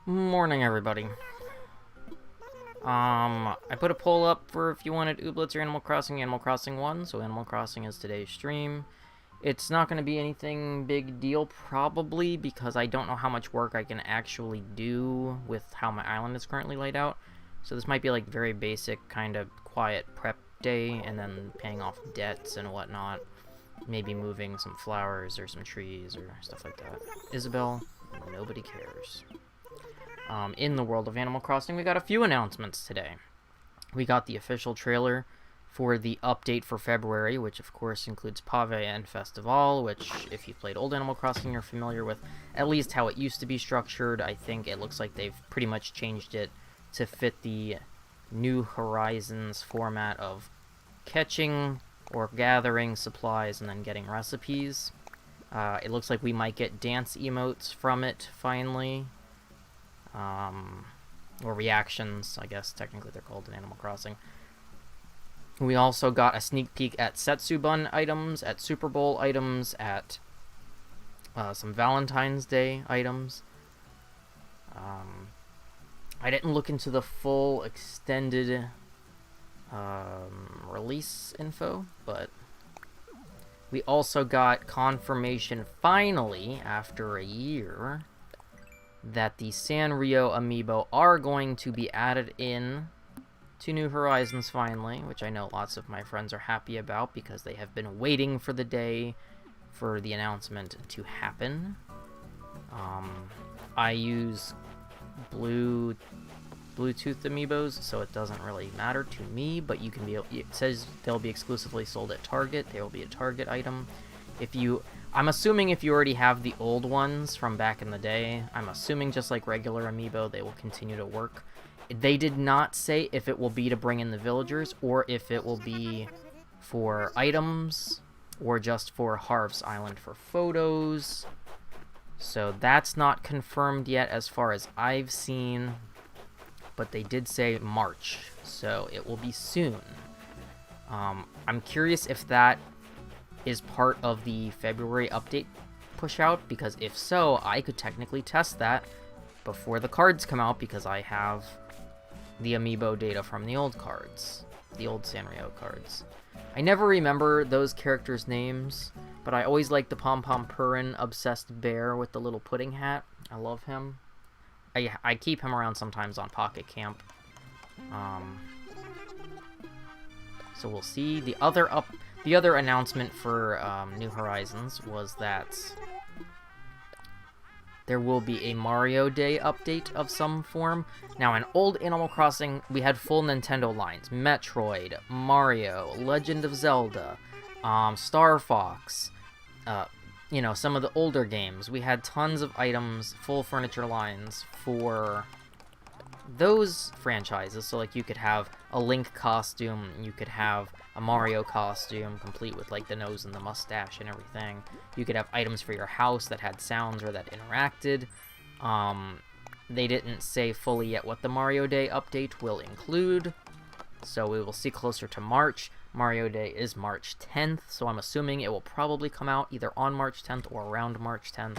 Morning, everybody. I put a poll up for if you wanted Ooblets or Animal Crossing 1, so Animal Crossing is today's stream. It's not going to be anything big deal, probably, because I don't know how much work I can actually do with how my island is currently laid out. So this might be like very basic, kind of quiet prep day, and then paying off debts and whatnot. Maybe moving some flowers or some trees or stuff like that. Isabel, nobody cares. In the world of Animal Crossing, we got a few announcements today. We got the official trailer for the update for February, which of course includes Pave and Festival, which if you've played old Animal Crossing, you're familiar with at least how it used to be structured. I think it looks like they've pretty much changed it to fit the New Horizons format of catching or gathering supplies and then getting recipes. It looks like we might get dance emotes from it finally. Or reactions, I guess technically they're called in Animal Crossing. We also got a sneak peek at Setsubun items, at Super Bowl items, at some Valentine's Day items. I didn't look into the full extended release info, but we also got confirmation finally, after a year, that the Sanrio amiibo are going to be added in to New Horizons finally, which I know lots of my friends are happy about because they have been waiting for the day for the announcement to happen. I use Bluetooth amiibos, so it doesn't really matter to me, but you can be. It says they'll be exclusively sold at Target. They will be a Target item. I'm assuming if you already have the old ones from back in the day, I'm assuming just like regular amiibo, they will continue to work. They did not say if it will be to bring in the villagers or if it will be for items or just for Harv's Island for photos. So that's not confirmed yet as far as I've seen, but they did say March, so it will be soon. I'm curious if that is part of the February update push out, because if so, I could technically test that before the cards come out because I have the amiibo data from the old cards, the old Sanrio cards. I never remember those characters' names, but I always like the Pom Pom Purin obsessed bear with the little pudding hat. I love him. I keep him around sometimes on Pocket Camp. So we'll see. The other announcement for New Horizons was that there will be a Mario Day update of some form. Now, in old Animal Crossing, we had full Nintendo lines. Metroid, Mario, Legend of Zelda, Star Fox, some of the older games. We had tons of items, full furniture lines for those franchises. So, like, you could have a Link costume, you could have a Mario costume, complete with, like, the nose and the mustache and everything. You could have items for your house that had sounds or that interacted. They didn't say fully yet what the Mario Day update will include, so we will see closer to March. Mario Day is March 10th, so I'm assuming it will probably come out either on March 10th or around March 10th.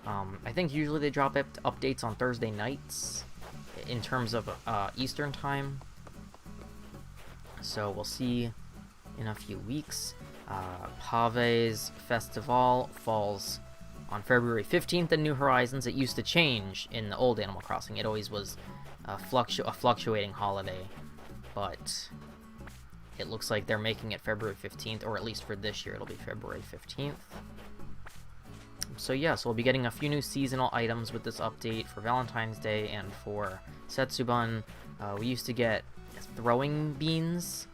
I think usually they drop updates on Thursday nights in terms of Eastern time. So we'll see in a few weeks. Pave's Festival falls on February 15th in New Horizons. It used to change in the old Animal Crossing. It always was a fluctuating holiday, but it looks like they're making it February 15th, or at least for this year it'll be February 15th. So yeah, so we'll be getting a few new seasonal items with this update for Valentine's Day and for Setsubun. We used to get throwing beans,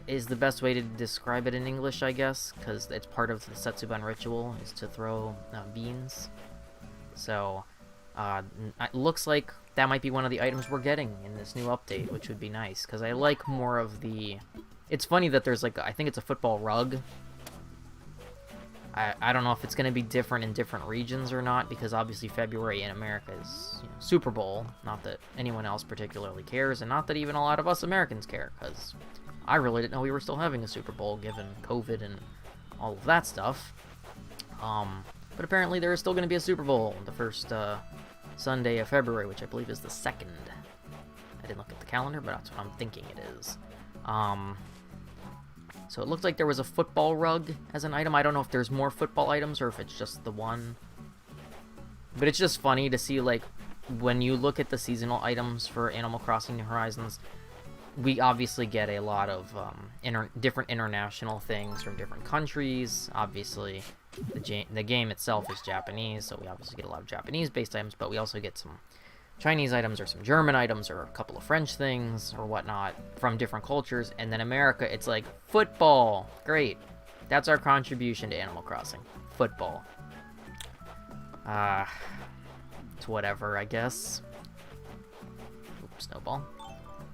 is the best way to describe it in English, I guess, because it's part of the Setsubun ritual, is to throw beans. So, it looks like that might be one of the items we're getting in this new update, which would be nice, because I like more of the... It's funny that there's, like, I think it's a football rug. I don't know if it's going to be different in different regions or not, because obviously February in America is Super Bowl. Not that anyone else particularly cares, and not that even a lot of us Americans care, because I really didn't know we were still having a Super Bowl given COVID and all of that stuff. But apparently there is still going to be a Super Bowl, the first Sunday of February, which I believe is the 2nd. I didn't look at the calendar, but that's what I'm thinking it is. So it looked like there was a football rug as an item. I don't know if there's more football items or if it's just the one. But it's just funny to see, like, when you look at the seasonal items for Animal Crossing New Horizons, we obviously get a lot of different international things from different countries. Obviously, the game itself is Japanese, so we obviously get a lot of Japanese-based items, but we also get some Chinese items or some German items or a couple of French things or whatnot from different cultures. And then America, it's like, football. Great. That's our contribution to Animal Crossing. Football. It's whatever, I guess. Oops, snowball.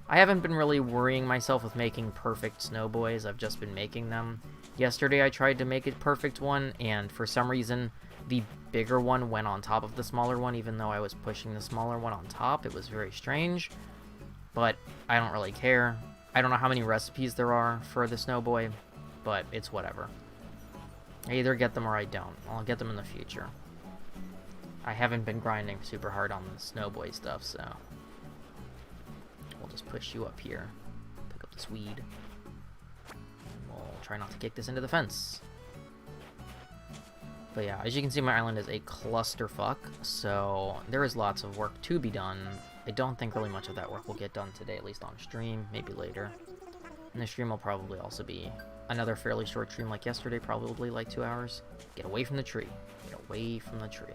I haven't been really worrying myself with making perfect snowboys. I've just been making them. Yesterday I tried to make a perfect one, and for some reason the bigger one went on top of the smaller one, even though I was pushing the smaller one on top. It was very strange, but I don't really care. I don't know how many recipes there are for the snowboy, but it's whatever. I either get them or I don't. I'll get them in the future. I haven't been grinding super hard on the snowboy stuff, so we'll just push you up here. Pick up this weed. We'll try not to kick this into the fence. But yeah, as you can see, my island is a clusterfuck, so there is lots of work to be done. I don't think really much of that work will get done today, at least on stream, maybe later. And the stream will probably also be another fairly short stream like yesterday, probably like 2 hours. Get away from the tree. Get away from the tree.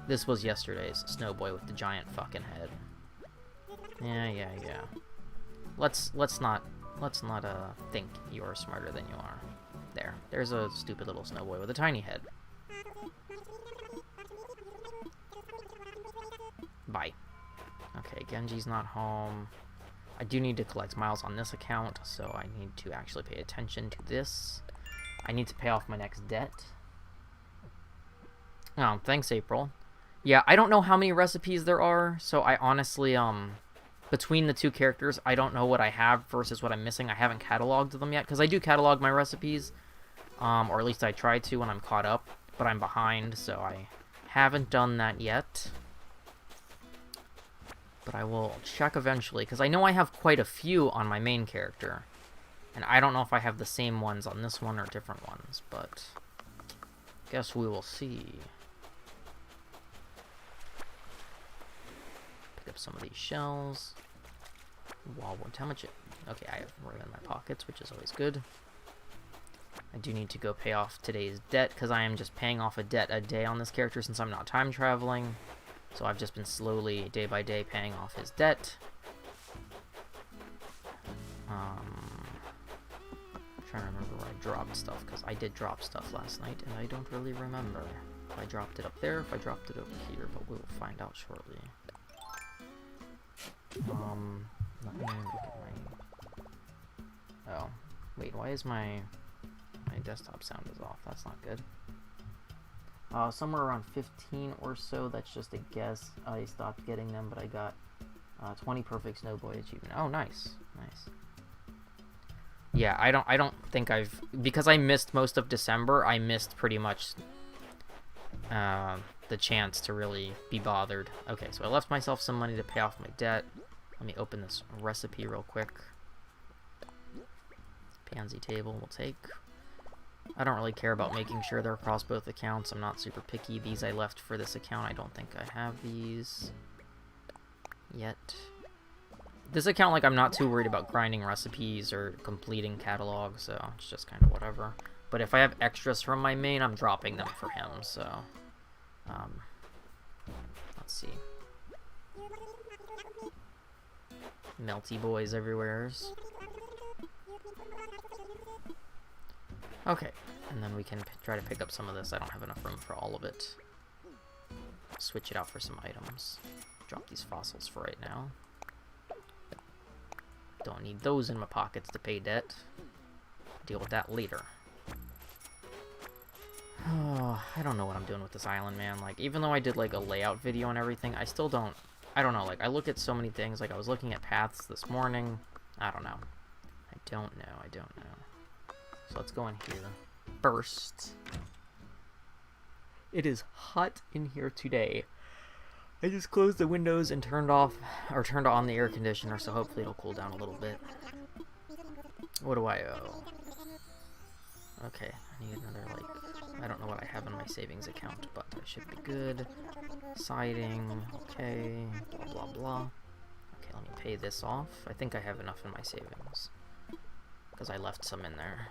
This was yesterday's snowboy with the giant fucking head. Yeah. Let's not think you're smarter than you are. There's a stupid little snowboy with a tiny head. Bye. Okay, Genji's not home. I do need to collect miles on this account, so I need to actually pay attention to this. I need to pay off my next debt. Oh, thanks, April. Yeah, I don't know how many recipes there are, so I honestly, between the two characters, I don't know what I have versus what I'm missing. I haven't cataloged them yet, because I do catalog my recipes, or at least I try to when I'm caught up, but I'm behind, so I haven't done that yet. But I will check eventually, because I know I have quite a few on my main character, and I don't know if I have the same ones on this one or different ones, but guess we will see. Up some of these shells. Wallboard, how much? Okay, I have room in my pockets, which is always good. I do need to go pay off today's debt, because I am just paying off a debt a day on this character since I'm not time traveling. So I've just been slowly, day by day, paying off his debt. Trying to remember where I dropped stuff, because I did drop stuff last night, and I don't really remember if I dropped it up there, if I dropped it over here, but we'll find out shortly. Let me look at my... Oh, wait, why is my desktop sound is off? That's not good. Somewhere around 15 or so, that's just a guess. I stopped getting them, but I got 20 perfect snowboy achievement. Oh, nice. Yeah, I don't think I've... Because I missed most of December, I missed pretty much the chance to really be bothered. Okay, so I left myself some money to pay off my debt. Let me open this recipe real quick. Pansy table we'll take. I don't really care about making sure they're across both accounts. I'm not super picky. These I left for this account. I don't think I have these yet. This account, like, I'm not too worried about grinding recipes or completing catalogs, so it's just kind of whatever. But if I have extras from my main, I'm dropping them for him, so... let's see. Melty boys everywhere. Okay, and then we can try to pick up some of this. I don't have enough room for all of it. Switch it out for some items. Drop these fossils for right now. Don't need those in my pockets to pay debt. Deal with that later. Oh, I don't know what I'm doing with this island, man. Like, even though I did, like, a layout video and everything, I still don't... I don't know, like, I look at so many things. Like, I was looking at paths this morning. I don't know. I don't know. So let's go in here first. It is hot in here today. I just closed the windows and turned on the air conditioner, so hopefully it'll cool down a little bit. What do I owe? Okay, I need another, like, I don't know what I have in my savings account, but I should be good. Siding, okay, blah, blah, blah. Okay, let me pay this off. I think I have enough in my savings, because I left some in there.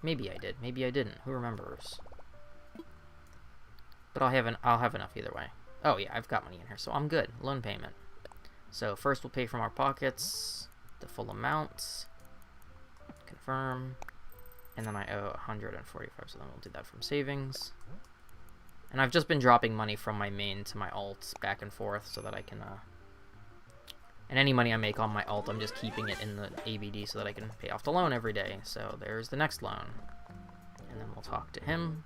Maybe I did, maybe I didn't, who remembers? But I'll have enough either way. Oh yeah, I've got money in here, so I'm good. Loan payment. So first we'll pay from our pockets the full amount. Confirm. And then I owe 145, so then we'll do that from savings. And I've just been dropping money from my main to my alt back and forth so that I can, and any money I make on my alt, I'm just keeping it in the ABD so that I can pay off the loan every day. So there's the next loan. And then we'll talk to him.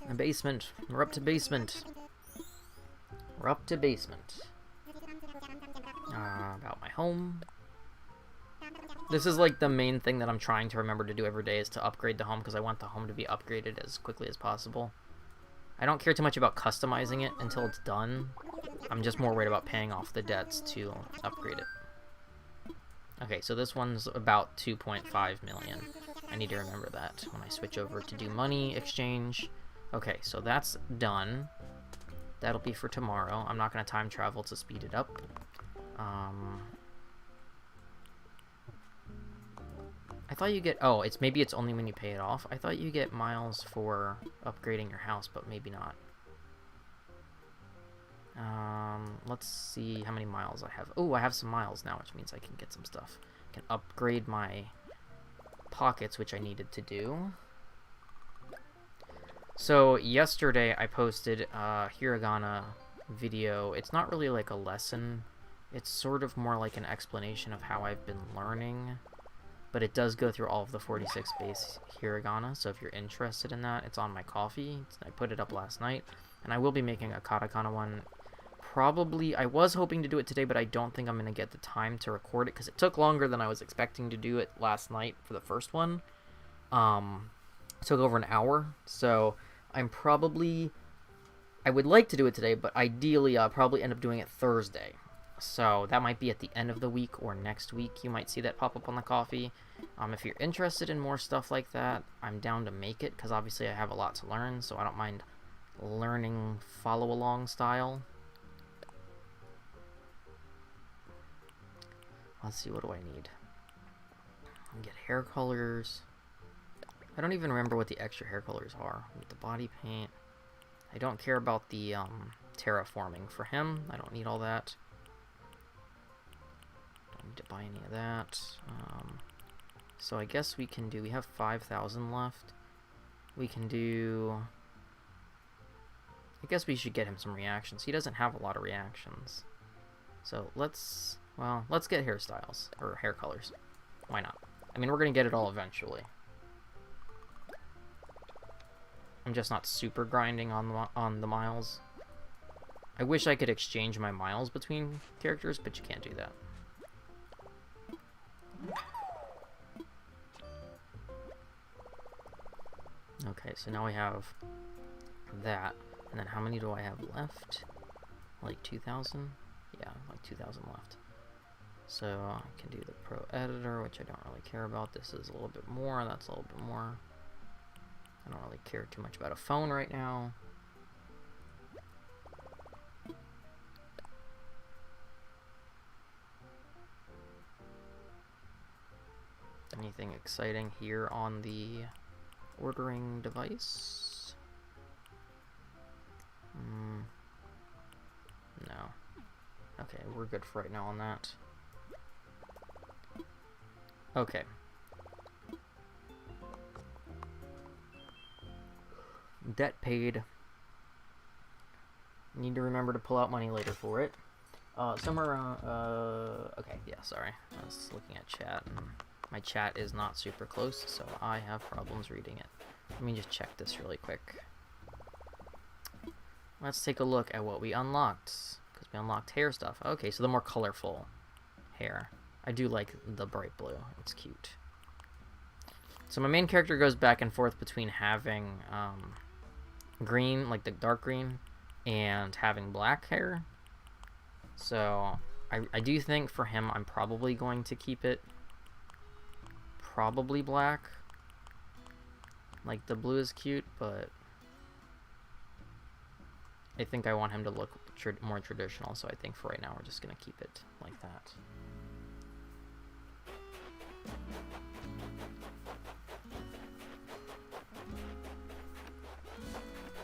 A basement. We're up to basement. We're up to basement. About my home. This is like the main thing that I'm trying to remember to do every day, is to upgrade the home, because I want the home to be upgraded as quickly as possible. I don't care too much about customizing it until it's done. I'm just more worried about paying off the debts to upgrade it. Okay, so this one's about 2.5 million. I need to remember that when I switch over to do money exchange. Okay, so that's done. That'll be for tomorrow. I'm not going to time travel to speed it up. I thought you get... Oh, maybe it's only when you pay it off. I thought you get miles for upgrading your house, but maybe not. Let's see how many miles I have. Oh, I have some miles now, which means I can get some stuff. I can upgrade my pockets, which I needed to do. So yesterday I posted a hiragana video. It's not really like a lesson. It's sort of more like an explanation of how I've been learning. But it does go through all of the 46 base hiragana, so if you're interested in that, it's on my coffee. I put it up last night, and I will be making a katakana one. Probably, I was hoping to do it today, but I don't think I'm going to get the time to record it, because it took longer than I was expecting to do it last night for the first one. It took over an hour, so I would like to do it today, but ideally I'll probably end up doing it Thursday. So that might be at the end of the week or next week. You might see that pop up on the coffee. If you're interested in more stuff like that, I'm down to make it, because obviously I have a lot to learn, so I don't mind learning follow-along style. Let's see, what do I need? Get hair colors. I don't even remember what the extra hair colors are. With the body paint. I don't care about the terraforming for him. I don't need all that. Need to buy any of that. So I guess we have 5,000 left. We can do... I guess we should get him some reactions. He doesn't have a lot of reactions. So let's get hairstyles, or hair colors. Why not? I mean, we're gonna get it all eventually. I'm just not super grinding on the miles. I wish I could exchange my miles between characters, but you can't do that. Okay, so now we have that. And then how many do I have left? Like 2,000? Yeah, like 2,000 left. So I can do the Pro Editor, which I don't really care about. This is a little bit more, that's a little bit more. I don't really care too much about a phone right now. Anything exciting here on the ordering device? No. Okay, we're good for right now on that. Okay. Debt paid. Need to remember to pull out money later for it. Somewhere around, okay, yeah, sorry. I was looking at chat, and my chat is not super close, so I have problems reading it. Let me just check this really quick. Let's take a look at what we unlocked, because we unlocked hair stuff. Okay, so the more colorful hair. I do like the bright blue. It's cute. So my main character goes back and forth between having green, like the dark green, and having black hair. So I do think for him I'm probably going to keep it probably black. Like the blue is cute, but I think I want him to look more traditional, so I think for right now we're just going to keep it like that.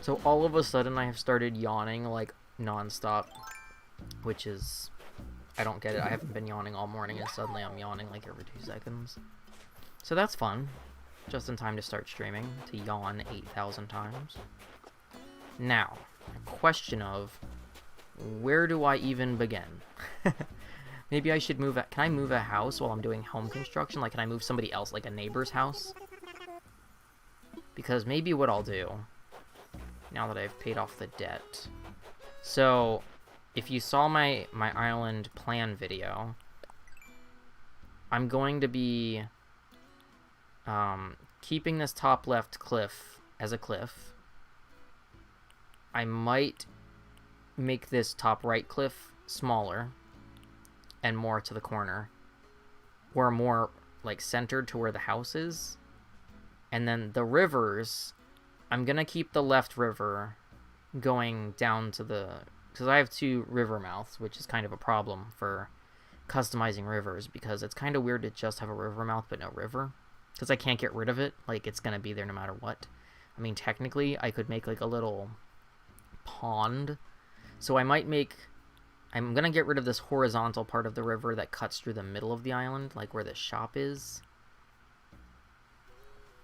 So all of a sudden I have started yawning like non-stop, which is, I don't get it. I haven't been yawning all morning and suddenly I'm yawning like every 2 seconds. So that's fun. Just in time to start streaming, to yawn 8,000 times. Now, a question of, where do I even begin? Maybe I should move, can I move a house while I'm doing home construction? Like, can I move somebody else, like a neighbor's house? Because maybe what I'll do, now that I've paid off the debt. So, if you saw my island plan video, I'm going to be keeping this top left cliff as a cliff. I might make this top right cliff smaller and more to the corner, or more like centered to where the house is. And then the rivers, I'm gonna keep the left river going down to the, because I have 2 river mouths, which is kind of a problem for customizing rivers, because it's kind of weird to just have a river mouth but no river, because I can't get rid of it. Like, it's gonna be there no matter what. I mean, technically I could make like a little pond, so I might make, I'm gonna get rid of this horizontal part of the river that cuts through the middle of the island, like where the shop is,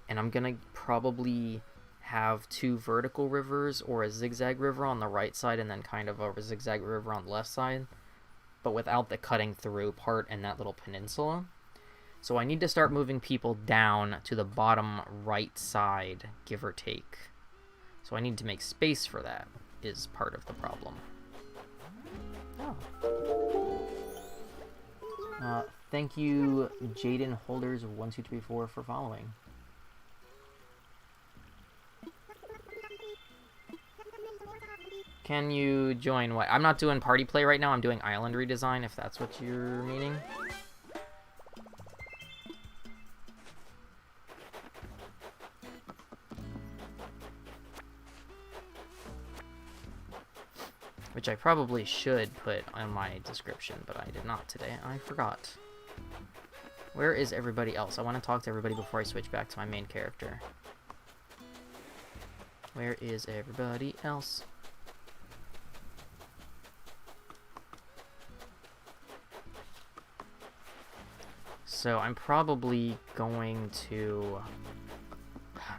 and I'm gonna probably have 2 vertical rivers or a zigzag river on the right side and then kind of a zigzag river on the left side, but without the cutting through part and that little peninsula. So I need to start moving people down to the bottom right side, give or take. So I need to make space for that, is part of the problem. Oh. Thank you, Jaden Holders 1234 for following. Can you join what? I'm not doing party play right now, I'm doing island redesign, if that's what you're meaning. Which I probably should put on my description, but I did not today. I forgot. Where is everybody else? I want to talk to everybody before I switch back to my main character. Where is everybody else? So I'm probably going to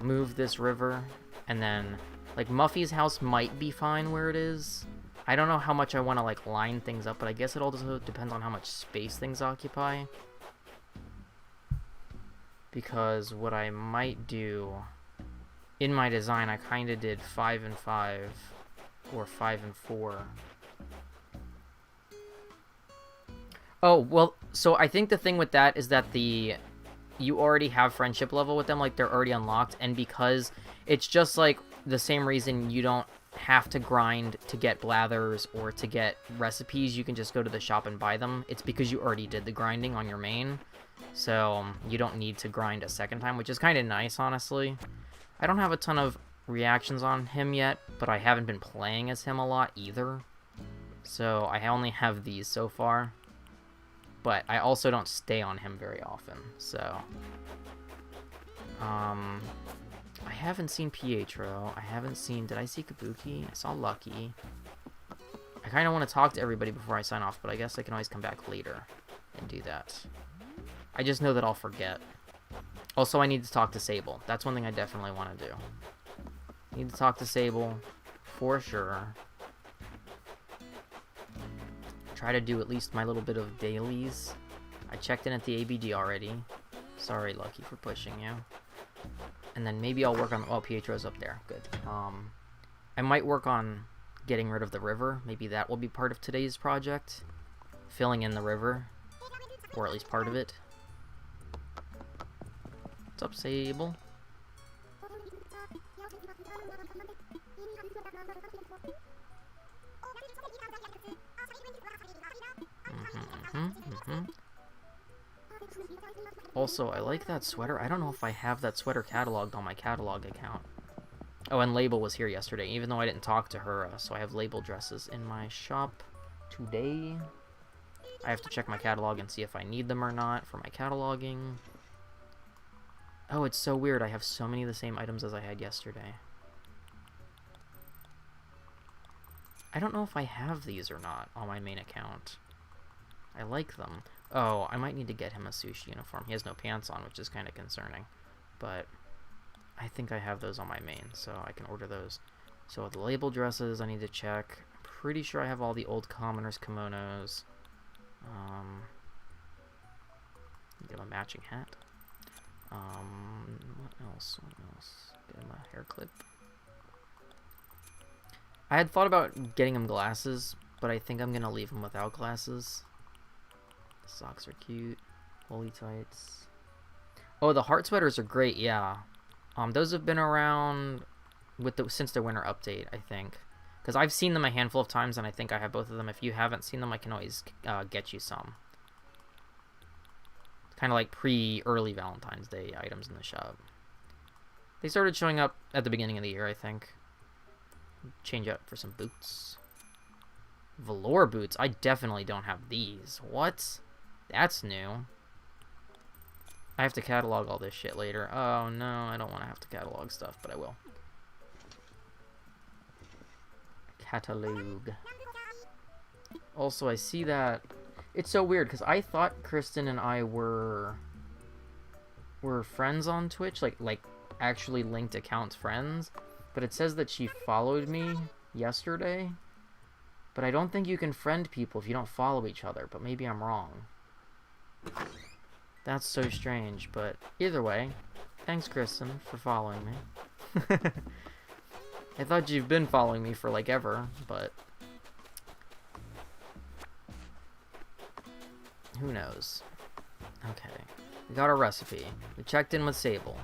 move this river, and then, like, Muffy's house might be fine where it is. I don't know how much I want to, like, line things up, but I guess it also depends on how much space things occupy. Because what I might do, in my design, I kind of did 5 and 5, or 5 and 4. Oh, well, so I think the thing with that is that you already have friendship level with them, like, they're already unlocked, and because it's just, like, the same reason you don't have to grind to get blathers or to get recipes, you can just go to the shop and buy them. It's because you already did the grinding on your main, so you don't need to grind a second time, which is kind of nice, honestly. I don't have a ton of reactions on him yet, but I haven't been playing as him a lot either, so I only have these so far. But I also don't stay on him very often, so I haven't seen Pietro. I haven't seen... Did I see Kabuki? I saw Lucky. I kind of want to talk to everybody before I sign off, but I guess I can always come back later and do that. I just know that I'll forget. Also, I need to talk to Sable. That's one thing I definitely want to do. I need to talk to Sable, for sure. Try to do at least my little bit of dailies. I checked in at the ABD already. Sorry, Lucky, for pushing you. And then maybe I'll work on... Oh, Pietro's up there. Good. I might work on getting rid of the river. Maybe that will be part of today's project. Filling in the river. Or at least part of it. What's up, Sable? Also, I like that sweater. I don't know if I have that sweater cataloged on my catalog account. Oh, and Label was here yesterday, even though I didn't talk to her, so I have Label dresses in my shop today. I have to check my catalog and see if I need them or not for my cataloging. Oh, it's so weird. I have so many of the same items as I had yesterday. I don't know if I have these or not on my main account. I like them. Oh, I might need to get him a sushi uniform. He has no pants on, which is kind of concerning. But I think I have those on my main, so I can order those. So the Label dresses, I need to check. I'm pretty sure I have all the old commoners kimonos. Get him a matching hat. What else? What else? Get him a hair clip. I had thought about getting him glasses, but I think I'm gonna leave him without glasses. The socks are cute. Holy tights. Oh, the heart sweaters are great, yeah. Those have been around since the winter update, I think. Because I've seen them a handful of times, and I think I have both of them. If you haven't seen them, I can always get you some. Kind of like pre-early Valentine's Day items in the shop. They started showing up at the beginning of the year, I think. Change up for some boots. Velour boots? I definitely don't have these. What? That's new. I have to catalog all this shit later. Oh no, I don't want to have to catalog stuff, but I will. Catalog. Also, I see that it's so weird because I thought Kristen and I were friends on Twitch, like actually linked account friends, but it says that she followed me yesterday. But I don't think you can friend people if you don't follow each other, but maybe I'm wrong. That's so strange, but either way, thanks Kristen for following me. I thought you've been following me for like ever, but who knows? Okay, we got our recipe. We checked in with Sable.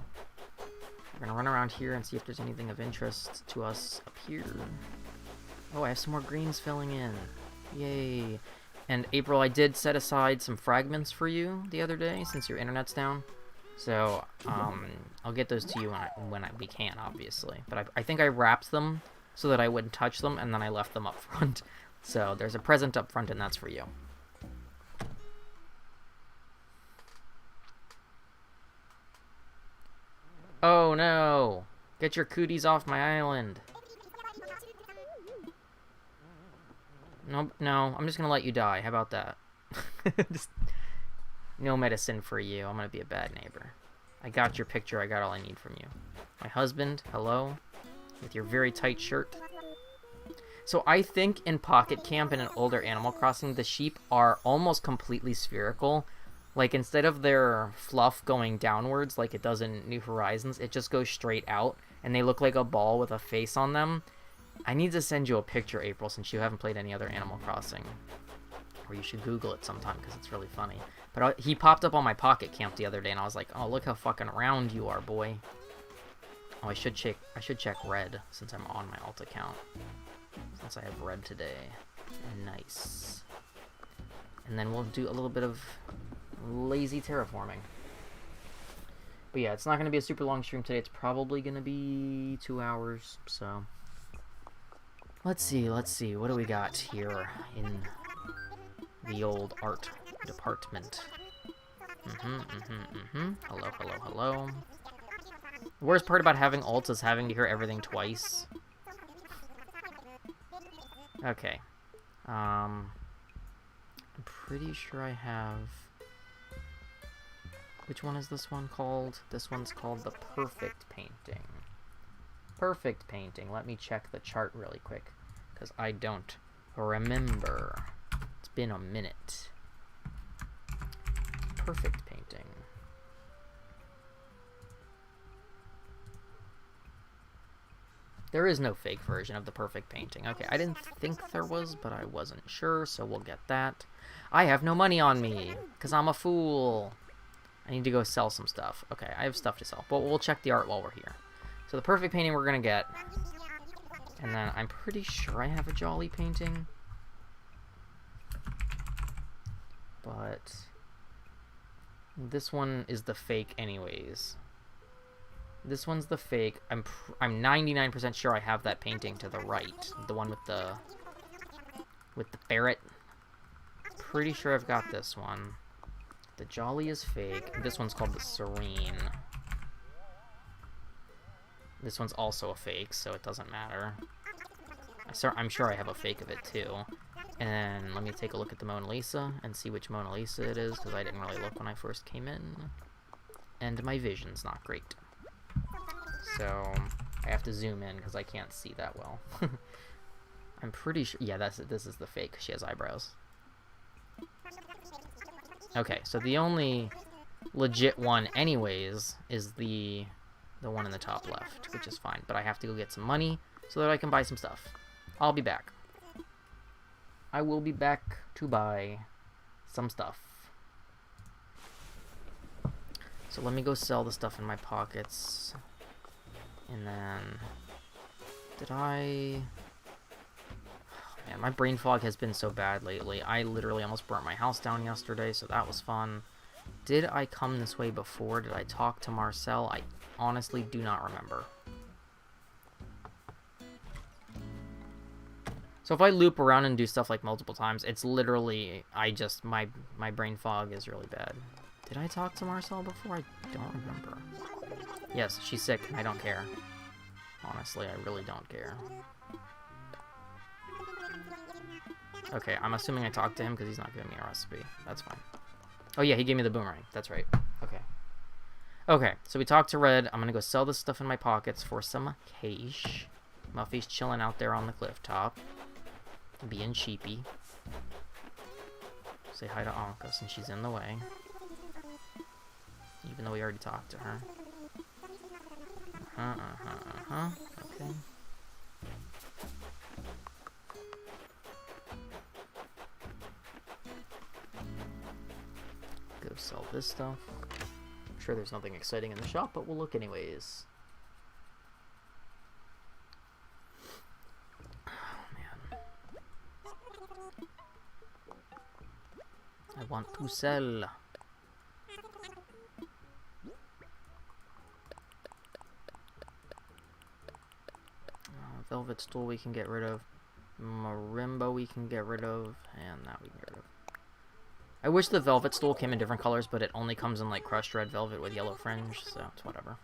We're gonna run around here and see if there's anything of interest to us up here. Oh, I have some more greens filling in. Yay. And April, I did set aside some fragments for you the other day since your internet's down. So, I'll get those to you when we can, obviously. But I think I wrapped them so that I wouldn't touch them, and then I left them up front. So, there's a present up front, and that's for you. Oh, no! Get your cooties off my island! Nope, no, I'm just gonna let you die. How about that? Just no medicine for you. I'm gonna be a bad neighbor. I got your picture. I got all I need from you. My husband, hello, with your very tight shirt. So I think in Pocket Camp and in older Animal Crossing, the sheep are almost completely spherical. Like, instead of their fluff going downwards like it does in New Horizons, it just goes straight out, and they look like a ball with a face on them. I need to send you a picture, April, since you haven't played any other Animal Crossing. Or you should Google it sometime, because it's really funny. But he popped up on my Pocket Camp the other day, and I was like, oh, look how fucking round you are, boy. Oh, I should check red, since I'm on my alt account. Since I have red today. Nice. And then we'll do a little bit of lazy terraforming. But yeah, it's not going to be a super long stream today. It's probably going to be 2 hours, so... Let's see, what do we got here in the old art department? Hello. The worst part about having alts is having to hear everything twice. Okay. I'm pretty sure I have... Which one is this one called? This one's called the Perfect Painting. Perfect Painting. Let me check the chart really quick, because I don't remember. It's been a minute. Perfect Painting. There is no fake version of the perfect painting. Okay, I didn't think there was, but I wasn't sure, so we'll get that. I have no money on me, because I'm a fool. I need to go sell some stuff. Okay, I have stuff to sell, but we'll check the art while we're here. So the perfect painting we're going to get, and then I'm pretty sure I have a jolly painting. But this one is the fake anyways. This one's the fake. I'm 99% sure I have that painting to the right. The one with the ferret. Pretty sure I've got this one. The jolly is fake. This one's called the serene. This one's also a fake, so it doesn't matter. I'm sure I have a fake of it too. And let me take a look at the Mona Lisa and see which Mona Lisa it is, because I didn't really look when I first came in. And my vision's not great. So I have to zoom in because I can't see that well. I'm pretty sure. Yeah, this is the fake. She has eyebrows. Okay, so the only legit one, anyways, is the one in the top left, which is fine. But I have to go get some money so that I can buy some stuff. I'll be back. I will be back to buy some stuff. So let me go sell the stuff in my pockets. And then, did I... Oh, man, my brain fog has been so bad lately. I literally almost burnt my house down yesterday, so that was fun. Did I come this way before? Did I talk to Marcel? I honestly do not remember. So if I loop around and do stuff like multiple times, it's literally, my brain fog is really bad. Did I talk to Marcel before? I don't remember. Yes, she's sick, and I don't care. Honestly, I really don't care. Okay, I'm assuming I talked to him because he's not giving me a recipe. That's fine. Oh yeah, he gave me the boomerang. That's right. Okay. Okay, so we talked to Red. I'm gonna go sell this stuff in my pockets for some cash. Muffy's chilling out there on the cliff top. Being cheapy. Say hi to Anka since she's in the way. Even though we already talked to her. Okay. Go sell this stuff. I'm sure there's nothing exciting in the shop, but we'll look anyways. Oh, man. I want to sell. Velvet stool we can get rid of. Marimba we can get rid of. And that we can get rid of. I wish the velvet stool came in different colors, but it only comes in like crushed red velvet with yellow fringe, so it's whatever.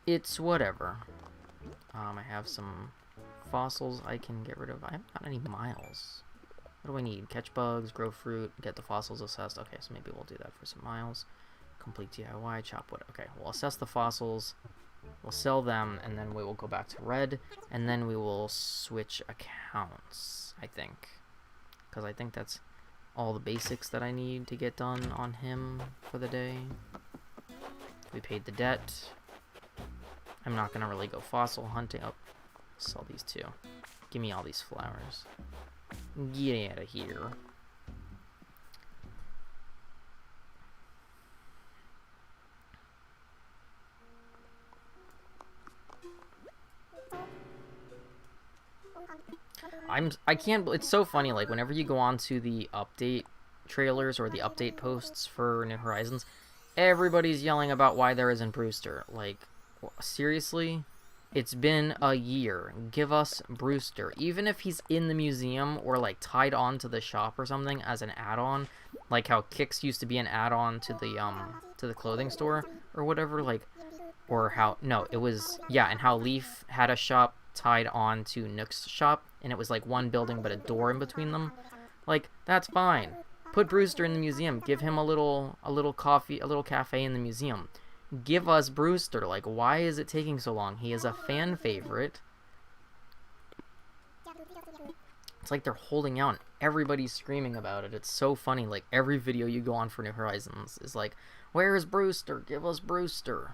It's whatever. I have some fossils I can get rid of. I haven't got any miles. What do I need? Catch bugs, grow fruit, get the fossils assessed. Okay, so maybe we'll do that for some miles. Complete DIY, chop wood. Okay, we'll assess the fossils. We'll sell them, and then we will go back to Red, and then we will switch accounts, I think. Because I think that's all the basics that I need to get done on him for the day. We paid the debt. I'm not going to really go fossil hunting. Oh, sell these two. Give me all these flowers. Get out of here. I can't, it's so funny, like, whenever you go on to the update trailers or the update posts for New Horizons, everybody's yelling about why there isn't Brewster. Like, seriously? It's been a year. Give us Brewster. Even if he's in the museum or, like, tied on to the shop or something as an add-on, like how Kix used to be an add-on to the clothing store or whatever, like, or how, no, it was, yeah, and how Leaf had a shop tied on to Nook's shop, and it was like one building but a door in between them. Like, that's fine. Put Brewster in the museum. Give him a little cafe in the museum. Give us Brewster. Like, why is it taking so long? He is a fan favorite. It's like they're holding out and everybody's screaming about it. It's so funny. Like, every video you go on for New Horizons is like, where is Brewster? Give us Brewster.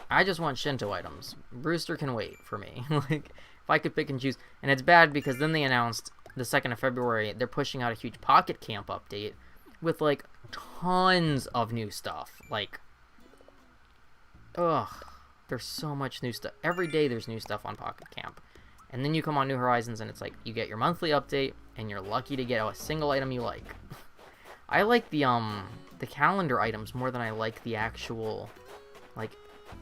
I just want Shinto items. Brewster can wait for me. Like, if I could pick and choose. And it's bad because then they announced the 2nd of February, they're pushing out a huge Pocket Camp update with, like, tons of new stuff. Like, ugh, there's so much new stuff. Every day there's new stuff on Pocket Camp. And then you come on New Horizons and it's like, you get your monthly update and you're lucky to get a single item you like. I like the calendar items more than I like the actual, like,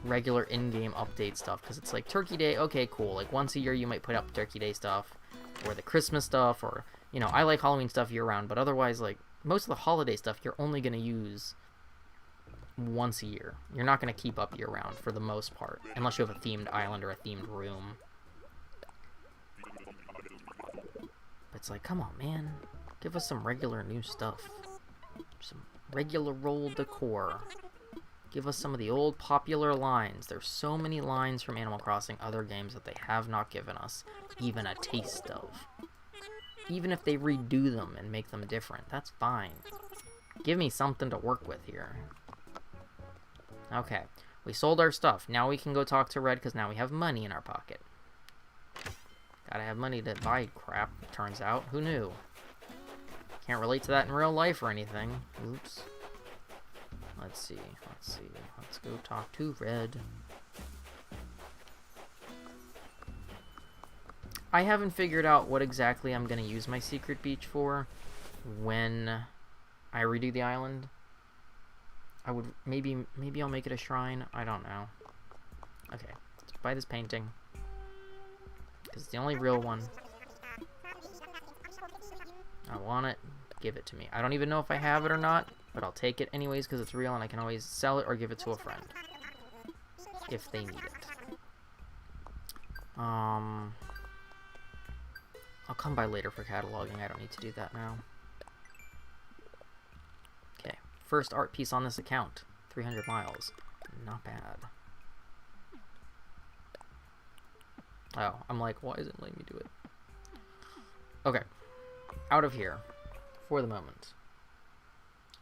regular in-game update stuff, because it's like Turkey Day, okay, cool, like once a year you might put up Turkey Day stuff, or the Christmas stuff, or, you know, I like Halloween stuff year-round, but otherwise, like, most of the holiday stuff you're only going to use once a year. You're not going to keep up year-round, for the most part, unless you have a themed island or a themed room. But it's like, come on, man, give us some regular new stuff. Some regular roll decor. Give us some of the old popular lines. There's so many lines from Animal Crossing other games that they have not given us even a taste of. Even if they redo them and make them different, that's fine. Give me something to work with here. Okay, we sold our stuff. Now we can go talk to Red because now we have money in our pocket. Gotta have money to buy crap, turns out. Who knew? Can't relate to that in real life or anything. Oops. Let's see. Let's go talk to Red. I haven't figured out what exactly I'm going to use my secret beach for when I redo the island. I would maybe I'll make it a shrine. I don't know. Okay, let's buy this painting because it's the only real one. I want it. Give it to me. I don't even know if I have it or not, but I'll take it anyways because it's real and I can always sell it or give it to a friend if they need it. I'll come by later for cataloging. I don't need to do that now. Okay, first art piece on this account. 300 miles. Not bad. Oh, I'm like, why isn't it letting me do it? Okay, out of here. For the moment.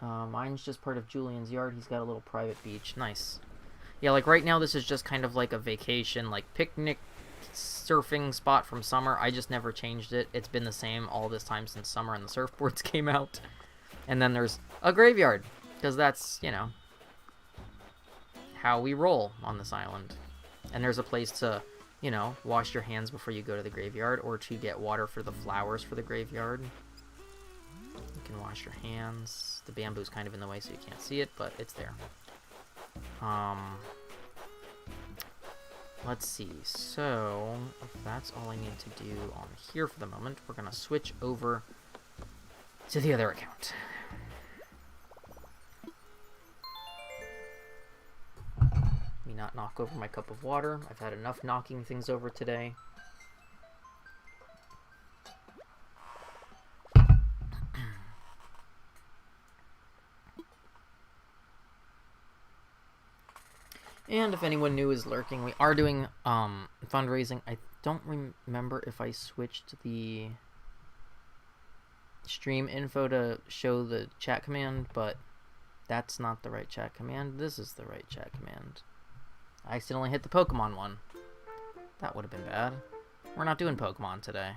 Mine's just part of Julian's yard. He's got a little private beach. Nice. Yeah, like right now this is just kind of like a vacation, like picnic surfing spot from summer. I just never changed it. It's been the same all this time since summer and the surfboards came out. And then there's a graveyard, because that's, you know, how we roll on this island. And there's a place to, you know, wash your hands before you go to the graveyard, or to get water for the flowers for the graveyard. You can wash your hands. The bamboo's kind of in the way so you can't see it, but it's there. Let's see. So, if that's all I need to do on here for the moment, we're going to switch over to the other account. Let me not knock over my cup of water. I've had enough knocking things over today. And if anyone new is lurking, we are doing fundraising. I don't remember if I switched the stream info to show the chat command, but that's not the right chat command. This is the right chat command. I accidentally hit the Pokemon one. That would have been bad. We're not doing Pokemon today.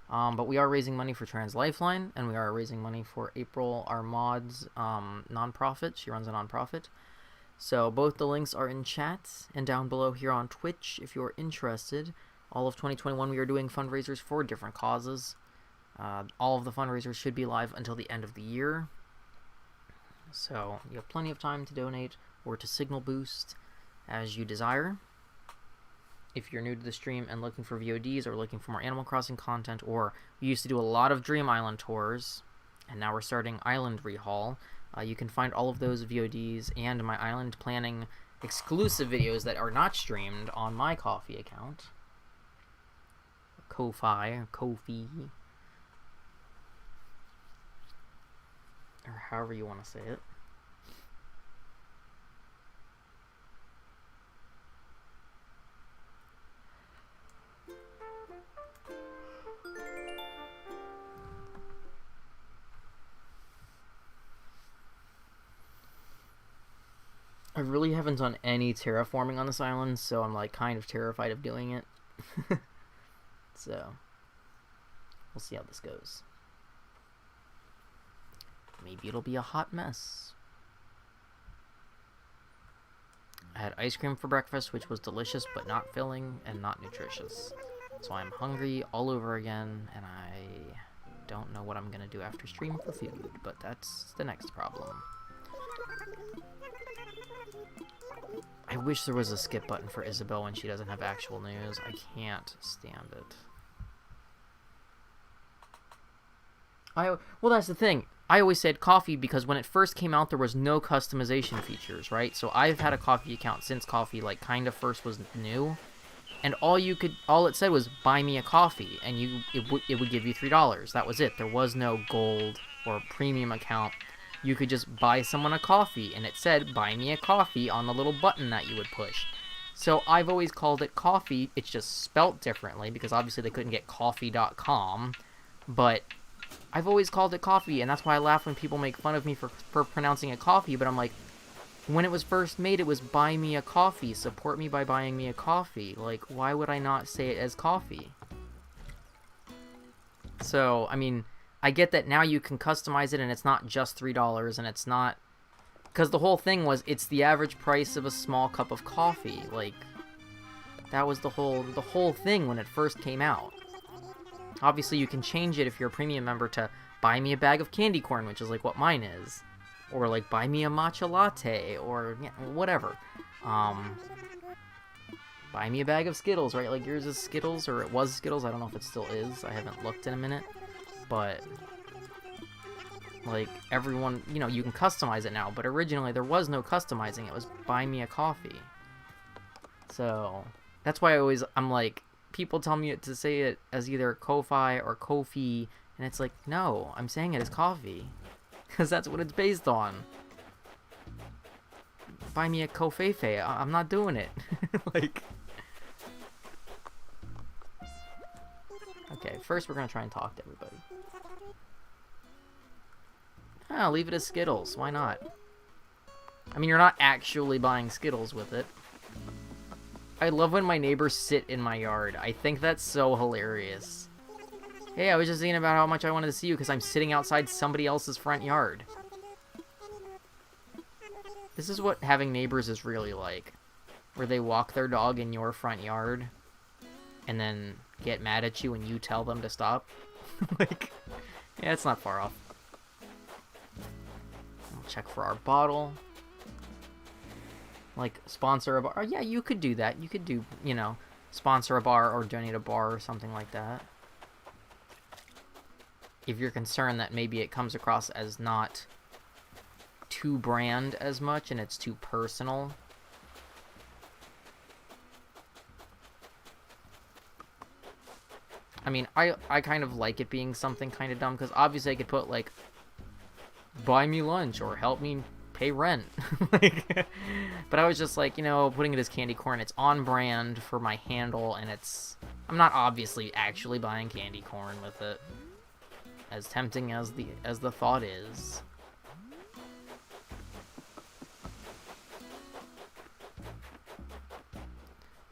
But we are raising money for Trans Lifeline, and we are raising money for April, our mod's nonprofit. She runs a nonprofit. So both the links are in chat and down below here on Twitch if you're interested. All of 2021 we are doing fundraisers for different causes. All of the fundraisers should be live until the end of the year. So you have plenty of time to donate or to signal boost as you desire. If you're new to the stream and looking for VODs or looking for more Animal Crossing content, or we used to do a lot of Dream Island tours, and now we're starting Island Rehaul. You can find all of those VODs and my island planning exclusive videos that are not streamed on my Ko-fi account. Ko-fi, or however you want to say it. I really haven't plans on any terraforming on this island, so I'm like kind of terrified of doing it. So we'll see how this goes. Maybe it'll be a hot mess. I had ice cream for breakfast, which was delicious but not filling and not nutritious. So I'm hungry all over again, and I don't know what I'm gonna do after stream for food, but that's the next problem. I wish there was a skip button for Isabel when she doesn't have actual news. I can't stand it. Well, that's the thing. I always said coffee because when it first came out, there was no customization features, right? So I've had a coffee account since coffee, like, kind of first was new. And all it said was, buy me a coffee, and it would give you $3. That was it. There was no gold or premium account. You could just buy someone a coffee, and it said, buy me a coffee on the little button that you would push. So I've always called it coffee. It's just spelt differently, because obviously they couldn't get coffee.com. But I've always called it coffee, and that's why I laugh when people make fun of me for pronouncing it coffee, but I'm like, when it was first made, it was buy me a coffee, support me by buying me a coffee. Like, why would I not say it as coffee? So, I mean, I get that now you can customize it, and it's not just $3, and it's not... Because the whole thing was, it's the average price of a small cup of coffee. Like, that was the whole thing when it first came out. Obviously, you can change it if you're a premium member to buy me a bag of candy corn, which is like what mine is. Or like buy me a matcha latte, or yeah, whatever. Buy me a bag of Skittles, right? Like yours is Skittles, or it was Skittles. I don't know if it still is. I haven't looked in a minute. But, like, everyone, you know, you can customize it now. But originally, there was no customizing. It was buy me a coffee. So, that's why I'm like, people tell me to say it as either Ko-Fi or Ko-Fi, and it's like, no, I'm saying it as coffee, because that's what it's based on. Buy me a Ko-Fei-Fei, I'm not doing it. Like, okay, first we're gonna try and talk to everybody. Ah, leave it as Skittles, why not? I mean, you're not actually buying Skittles with it. I love when my neighbors sit in my yard. I think that's so hilarious. Hey, I was just thinking about how much I wanted to see you because I'm sitting outside somebody else's front yard. This is what having neighbors is really like. Where they walk their dog in your front yard and then get mad at you when you tell them to stop. Like, yeah, it's not far off. I'll check for our bottle. Like, sponsor a bar. Oh, yeah, you could do that. You could do, you know, sponsor a bar or donate a bar or something like that. If you're concerned that maybe it comes across as not too brand as much and it's too personal. I mean, I kind of like it being something kind of dumb, because obviously I could put, like, buy me lunch or help me pay rent. Like, but I was just like, you know, putting it as candy corn, it's on brand for my handle, and I'm not obviously actually buying candy corn with it, as tempting as the thought is.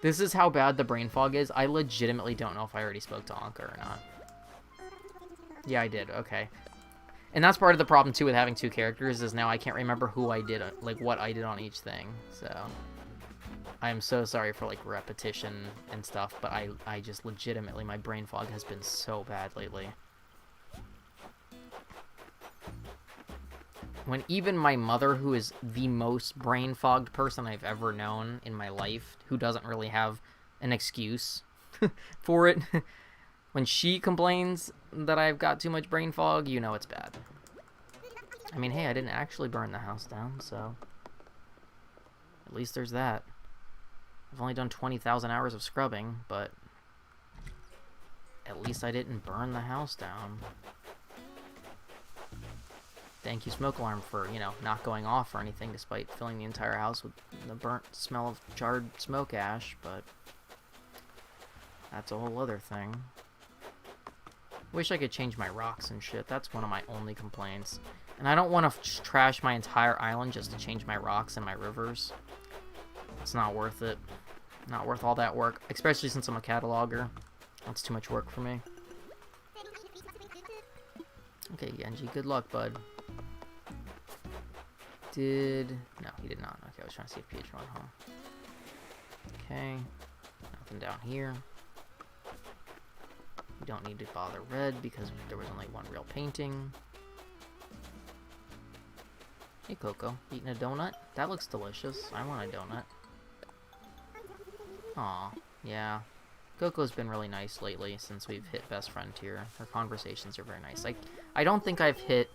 This is how bad the brain fog is. I legitimately don't know if I already spoke to Anka or not. Yeah, I did. Okay. And that's part of the problem, too, with having two characters, is now I can't remember who I did, like, what I did on each thing. So, I am so sorry for, like, repetition and stuff, but I just legitimately, my brain fog has been so bad lately. When even my mother, who is the most brain-fogged person I've ever known in my life, who doesn't really have an excuse for it, when she complains that I've got too much brain fog, you know it's bad. I mean, hey, I didn't actually burn the house down, so at least there's that. I've only done 20,000 hours of scrubbing, but at least I didn't burn the house down. Thank you, smoke alarm, for, you know, not going off or anything, despite filling the entire house with the burnt smell of charred smoke ash, but that's a whole other thing. Wish I could change my rocks and shit. That's one of my only complaints. And I don't want to trash my entire island just to change my rocks and my rivers. It's not worth it. Not worth all that work, especially since I'm a cataloger. That's too much work for me. Okay, Genji, good luck, bud. No, he did not. Okay, I was trying to see if PH went home. Okay, nothing down here. We don't need to bother red because there was only one real painting. Hey, Coco, eating a donut? That looks delicious. I want a donut. Aw, yeah. Coco's been really nice lately since we've hit best friend tier. Her conversations are very nice. I don't think I've hit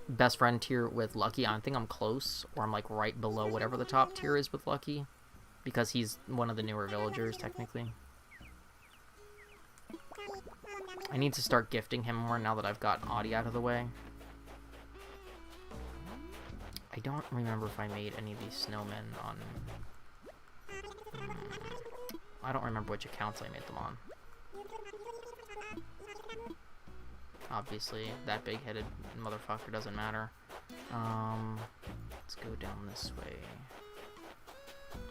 best friend tier with Lucky. I think I'm close, or I'm like right below whatever the top tier is with Lucky, because he's one of the newer villagers, technically. I need to start gifting him more now that I've got Audie out of the way. I don't remember if I made any of these snowmen on... I don't remember which accounts I made them on. Obviously, that big-headed motherfucker doesn't matter. Let's go down this way.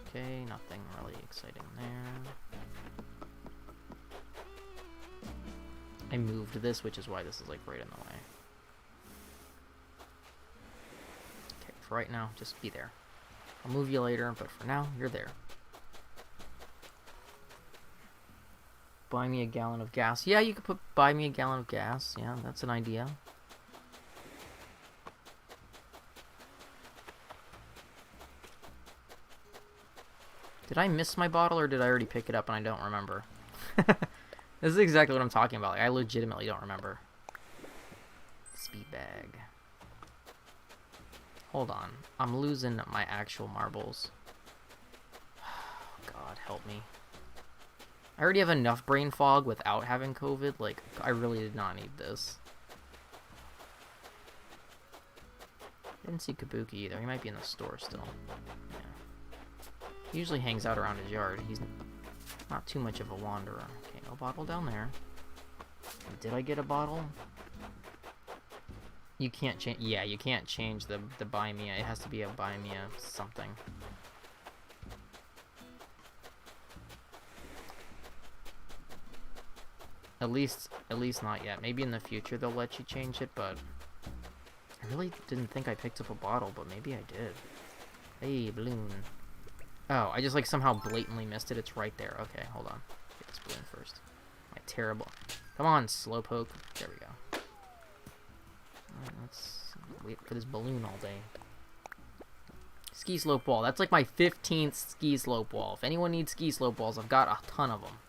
Okay, nothing really exciting there. I moved this, which is why this is like right in the way. Okay, for right now, just be there. I'll move you later, but for now, you're there. Buy me a gallon of gas. Yeah, you could buy me a gallon of gas. Yeah, that's an idea. Did I miss my bottle, or did I already pick it up and I don't remember? This is exactly what I'm talking about. Like, I legitimately don't remember. Speed bag. Hold on. I'm losing my actual marbles. God, help me. I already have enough brain fog without having COVID. Like, I really did not need this. I didn't see Kabuki either. He might be in the store still. Yeah. He usually hangs out around his yard. He's not too much of a wanderer. Okay, no bottle down there. Did I get a bottle? You can't change... Yeah, you can't change the buy me. It has to be a buy me a something. At least not yet. Maybe in the future they'll let you change it, but... I really didn't think I picked up a bottle, but maybe I did. Hey, balloon. Oh, I just like somehow blatantly missed it. It's right there. Okay, hold on. Get this balloon first. My terrible... Come on, slowpoke. There we go. Alright, let's wait for this balloon all day. Ski slope wall. That's like my 15th ski slope wall. If anyone needs ski slope walls, I've got a ton of them.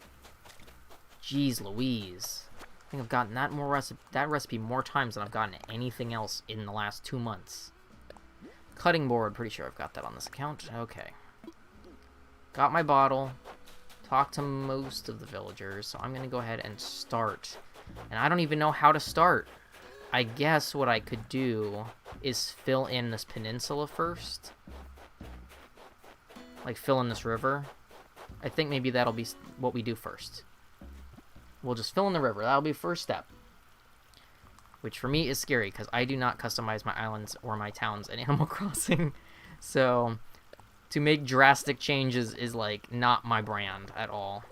Jeez Louise. I think I've gotten that recipe more times than I've gotten anything else in the last 2 months. Cutting board. Pretty sure I've got that on this account. Okay. Got my bottle. Talked to most of the villagers, so I'm going to go ahead and start. And I don't even know how to start. I guess what I could do is fill in this peninsula first. Like, fill in this river. I think maybe that'll be what we do first. We'll just fill in the river. That'll be first step. Which for me is scary, because I do not customize my islands or my towns in Animal Crossing. So, to make drastic changes is, like, not my brand at all.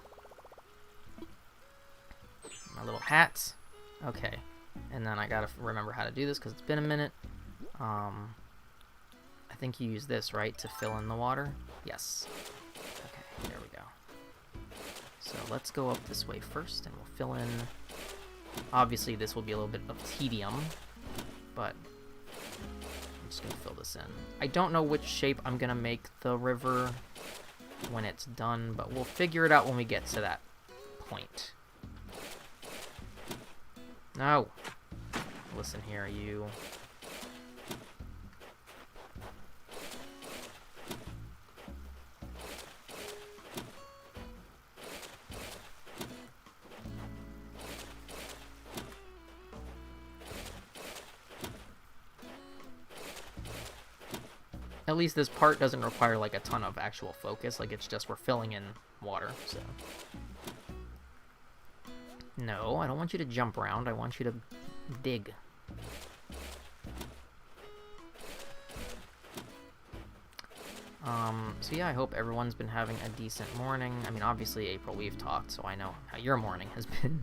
My little hat. Okay. And then I gotta remember how to do this, because it's been a minute. I think you use this, right, to fill in the water? Yes. Okay, there we go. So let's go up this way first, and we'll fill in... Obviously, this will be a little bit of tedium, but I'm just going to fill this in. I don't know which shape I'm going to make the river when it's done, but we'll figure it out when we get to that point. No! Listen here, you... At least this part doesn't require, like, a ton of actual focus. Like, it's just we're filling in water, so... No, I don't want you to jump around. I want you to dig. So yeah, I hope everyone's been having a decent morning. I mean, obviously, April, we've talked, so I know how your morning has been.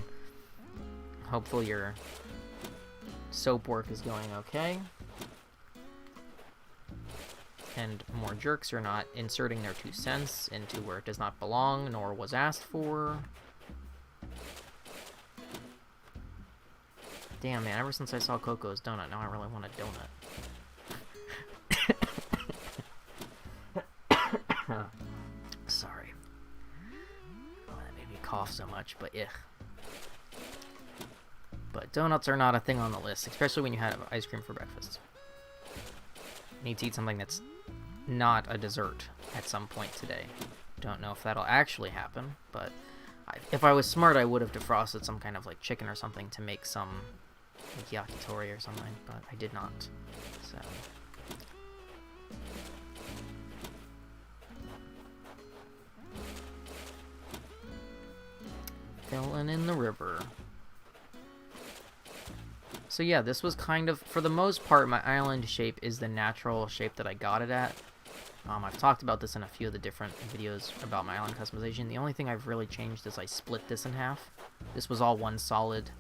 Hopefully your soap work is going okay. And more jerks are not inserting their 2 cents into where it does not belong, nor was asked for. Damn, man, ever since I saw Coco's donut, now I really want a donut. Sorry. Oh, that made me cough so much, but yeah. But donuts are not a thing on the list, especially when you have ice cream for breakfast. You need to eat something that's not a dessert at some point today. Don't know if that'll actually happen, but if I was smart, I would have defrosted some kind of like chicken or something to make some like yakitori or something, but I did not. So filling in the river. So yeah, this was kind of, for the most part, my island shape is the natural shape that I got it at. I've talked about this in a few of the different videos about my island customization. The only thing I've really changed is I split this in half. This was all one solid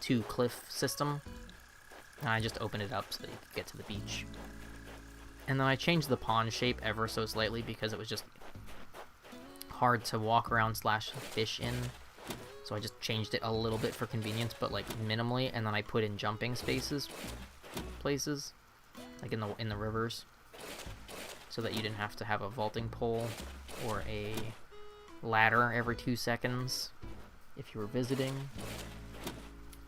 2 cliff system, and I just opened it up so that you could get to the beach. And then I changed the pond shape ever so slightly because it was just hard to walk around / fish in. So I just changed it a little bit for convenience, but like minimally, and then I put in jumping places, like in the rivers, so that you didn't have to have a vaulting pole or a ladder every 2 seconds if you were visiting.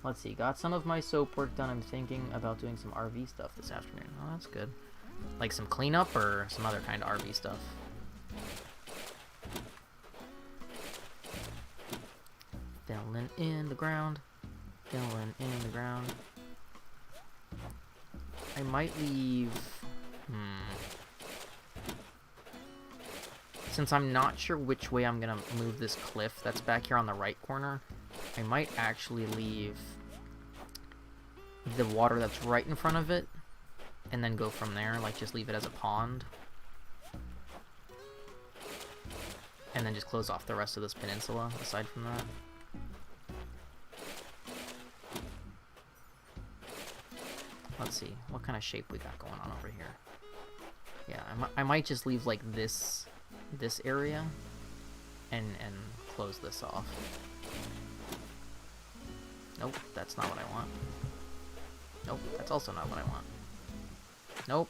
Let's see, got some of my soap work done. I'm thinking about doing some RV stuff this afternoon. Oh, that's good. Like some cleanup or some other kind of RV stuff. Filling in the ground. Filling in the ground. I might leave... Since I'm not sure which way I'm going to move this cliff that's back here on the right corner, I might actually leave the water that's right in front of it and then go from there. Like, just leave it as a pond. And then just close off the rest of this peninsula, aside from that. Let's see, what kind of shape we got going on over here. Yeah, I might just leave, like, this area and close this off. Nope, that's not what I want. Nope, that's also not what I want. Nope.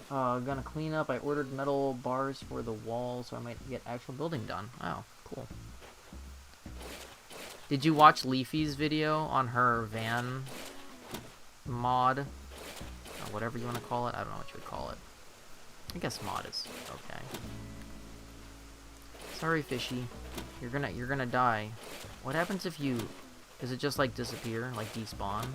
Gonna clean up. I ordered metal bars for the wall, so I might get actual building done. Wow, cool. Did you watch Leafy's video on her van mod? Or whatever you want to call it? I don't know what you would call it. I guess mod is okay. Sorry, fishy. You're gonna die. What happens if you... Does it just, like, disappear? Like, despawn?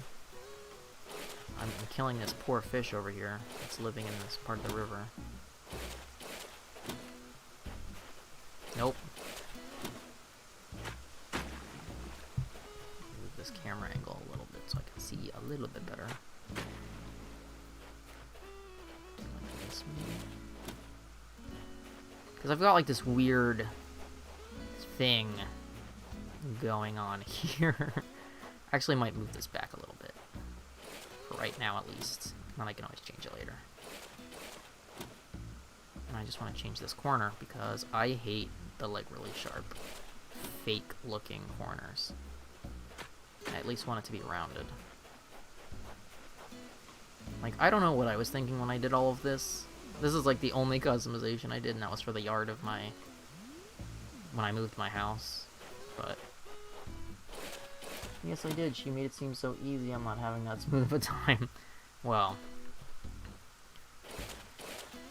I'm killing this poor fish over here that's living in this part of the river. Nope. Move this camera angle a little bit so I can see a little bit better. Because I've got, like, this weird thing going on here. Actually, might move this back a little bit. For right now, at least. Then I can always change it later. And I just want to change this corner because I hate the, like, really sharp, fake-looking corners. I at least want it to be rounded. Like, I don't know what I was thinking when I did all of this. This is, like, the only customization I did, and that was for the yard of my... when I moved my house. But... yes, I did. She made it seem so easy. I'm not having that smooth of a time. Well...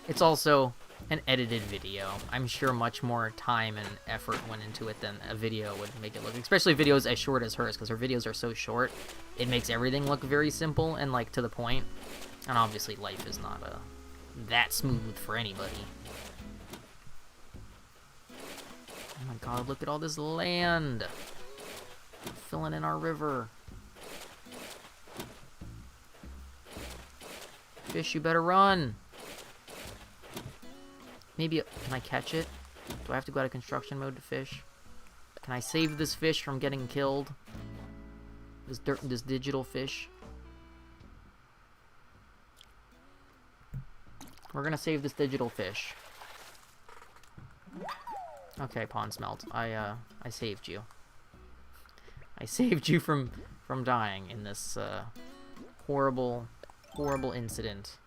it's also an edited video. I'm sure much more time and effort went into it than a video would make it look. Especially videos as short as hers, because her videos are so short. It makes everything look very simple and, like, to the point. And obviously life is not that smooth for anybody. Oh my god, look at all this land! We're filling in our river. Fish, you better run! Maybe, can I catch it? Do I have to go out of construction mode to fish? Can I save this fish from getting killed? This digital fish? We're gonna save this digital fish. Okay, pond smelt. I saved you. I saved you from dying in this, horrible incident.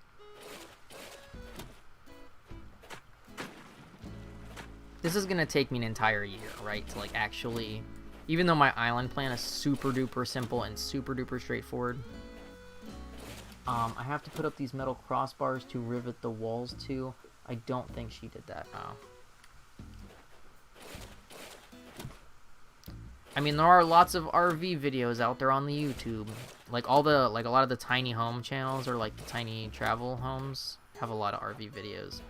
This is gonna take me an entire year, right? To, like, actually... Even though my island plan is super duper simple and super duper straightforward. I have to put up these metal crossbars to rivet the walls to. I don't think she did that. Oh. I mean, there are lots of RV videos out there on the YouTube. Like a lot of the tiny home channels or like the tiny travel homes have a lot of RV videos.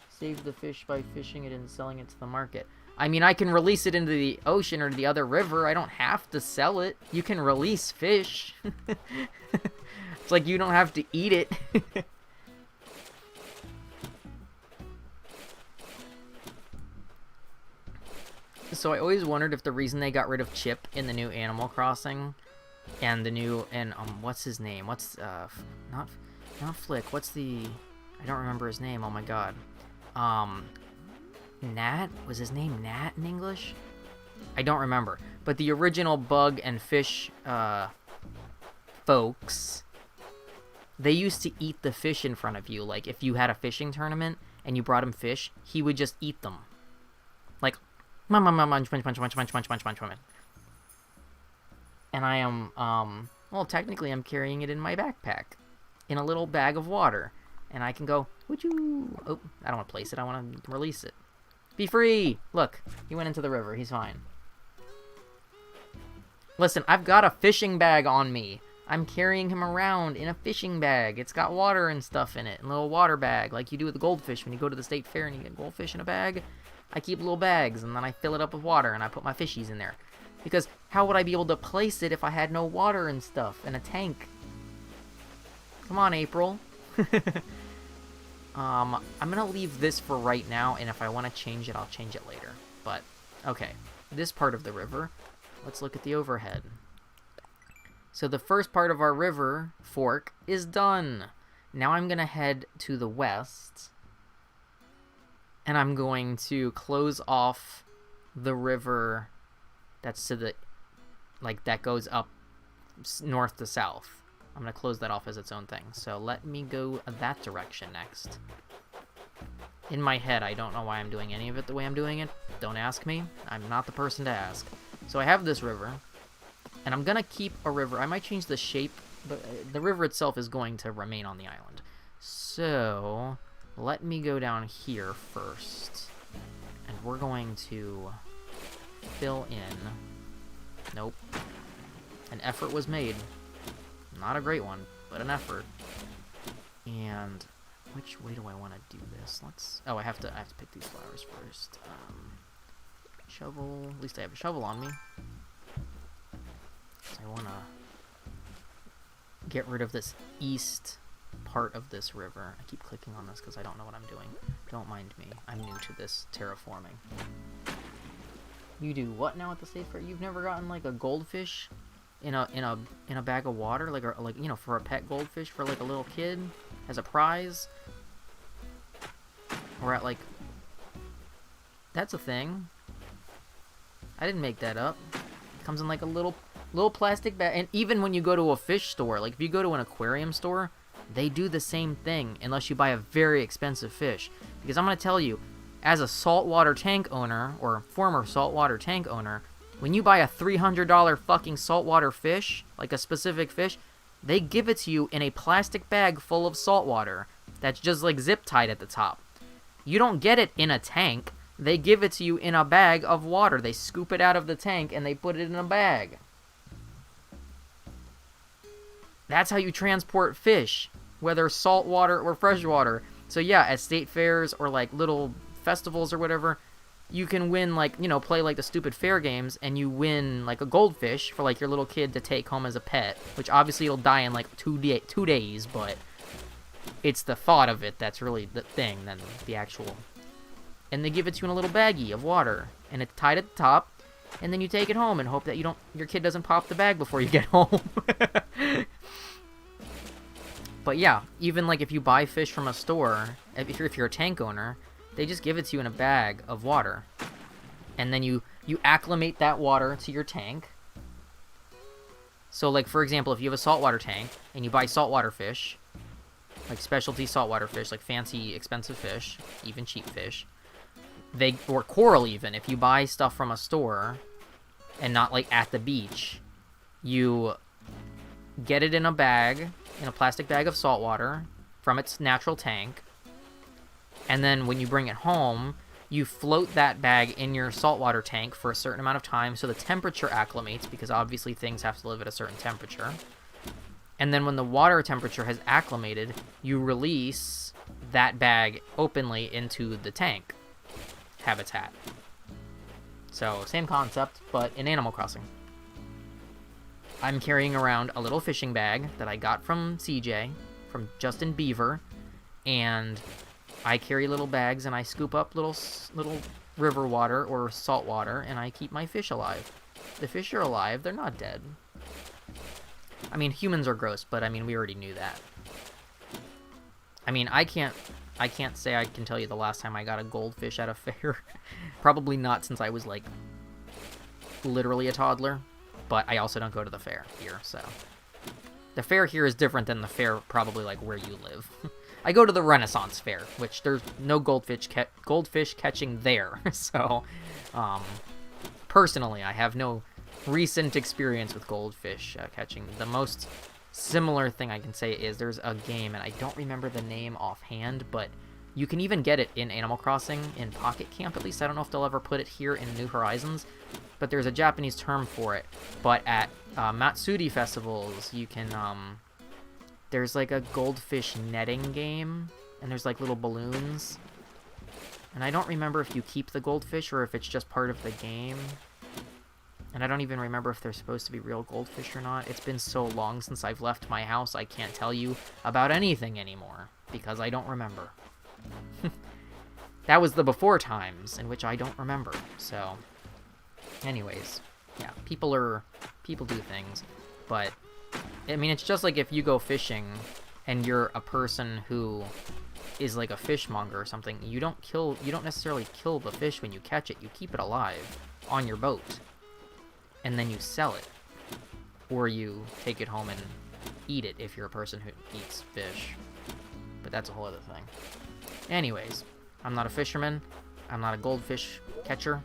Save the fish by fishing it and selling it to the market. I mean, I can release it into the ocean or the other river. I don't have to sell it. You can release fish. It's like you don't have to eat it. So I always wondered if the reason they got rid of Chip in the new Animal Crossing and the new, and what's his name? What's not Flick. What's the, I don't remember his name. Oh my god. Nat? Was his name Nat in English? I don't remember. But the original bug and fish folks, they used to eat the fish in front of you. Like, if you had a fishing tournament and you brought him fish, he would just eat them. Like, munch. And I am, well, technically I'm carrying it in my backpack. In a little bag of water. And I can go, woo-choo. Oh, I don't want to place it. I want to release it. Be free! Look, he went into the river. He's fine. Listen, I've got a fishing bag on me. I'm carrying him around in a fishing bag. It's got water and stuff in it. A little water bag, like you do with the goldfish when you go to the state fair and you get goldfish in a bag. I keep little bags, and then I fill it up with water, and I put my fishies in there. Because how would I be able to place it if I had no water and stuff in a tank? Come on, April. I'm gonna leave this for right now, and if I want to change it, I'll change it later. But, okay. This part of the river, let's look at the overhead. So the first part of our river fork is done. Now I'm gonna head to the west, and I'm going to close off the river that's to the, like, that goes up north to south. I'm going to close that off as its own thing. So let me go that direction next. In my head, I don't know why I'm doing any of it the way I'm doing it. Don't ask me. I'm not the person to ask. So I have this river, and I'm going to keep a river. I might change the shape, but the river itself is going to remain on the island. So let me go down here first, and we're going to fill in. Nope. An effort was made. Not a great one, but an effort. And which way do I want to do this? Let's. Oh, I have to pick these flowers first. Shovel. At least I have a shovel on me. So I want to get rid of this east part of this river. I keep clicking on this because I don't know what I'm doing. Don't mind me. I'm new to this terraforming. You do what now at the state fair? You've never gotten like a goldfish in a bag of water, like you know, for a pet goldfish for like a little kid as a prize, or at like, that's a thing. I didn't make that up. It comes in like a little plastic bag, and even when you go to a fish store, like if you go to an aquarium store, they do the same thing unless you buy a very expensive fish. Because I'm gonna tell you, as a saltwater tank owner or former saltwater tank owner, when you buy a $300 fucking saltwater fish, like a specific fish, they give it to you in a plastic bag full of saltwater that's just like zip tied at the top. You don't get it in a tank. They give it to you in a bag of water. They scoop it out of the tank and they put it in a bag. That's how you transport fish, whether saltwater or freshwater. So yeah, at state fairs or like little festivals or whatever, you can win, like, you know, play like the stupid fair games, and you win like a goldfish for like your little kid to take home as a pet, which obviously it'll die in like 2 days, but It's the thought of it that's really the thing than the actual. And they give it to you in a little baggie of water, and it's tied at the top, and then you take it home and hope that your kid doesn't pop the bag before you get home. But yeah, even like if you buy fish from a store, if you're a tank owner, they just give it to you in a bag of water. And then you acclimate that water to your tank. So like, for example, if you have a saltwater tank and you buy saltwater fish, like specialty saltwater fish, like fancy expensive fish, even cheap fish, or coral even, if you buy stuff from a store and not like at the beach, you get it in a bag, in a plastic bag of salt water from its natural tank, and then when you bring it home, you float that bag in your saltwater tank for a certain amount of time so the temperature acclimates, because obviously things have to live at a certain temperature. And then when the water temperature has acclimated, you release that bag openly into the tank habitat. So, same concept, but in Animal Crossing. I'm carrying around a little fishing bag that I got from CJ, from Justin Beaver, and I carry little bags and I scoop up little river water or salt water, and I keep my fish alive. The fish are alive, they're not dead. I mean, humans are gross, but I mean, we already knew that. I mean, I can't say I can tell you the last time I got a goldfish at a fair. Probably not, since I was like literally a toddler, but I also don't go to the fair here, so. The fair here is different than the fair probably like where you live. I go to the Renaissance Fair, which there's no goldfish catching there. So, personally, I have no recent experience with goldfish catching. The most similar thing I can say is there's a game, and I don't remember the name offhand, but you can even get it in Animal Crossing, in Pocket Camp at least. I don't know if they'll ever put it here in New Horizons, but there's a Japanese term for it. But at Matsuri festivals, you can, there's like a goldfish netting game, and there's like little balloons. And I don't remember if you keep the goldfish or if it's just part of the game. And I don't even remember if they're supposed to be real goldfish or not. It's been so long since I've left my house, I can't tell you about anything anymore, because I don't remember. That was the before times, in which I don't remember. So, anyways, yeah, people do things, but I mean, it's just like if you go fishing and you're a person who is like a fishmonger or something, you don't necessarily kill the fish when you catch it. You keep it alive on your boat, and then you sell it, or you take it home and eat it if you're a person who eats fish. But that's a whole other thing. Anyways, I'm not a fisherman. I'm not a goldfish catcher.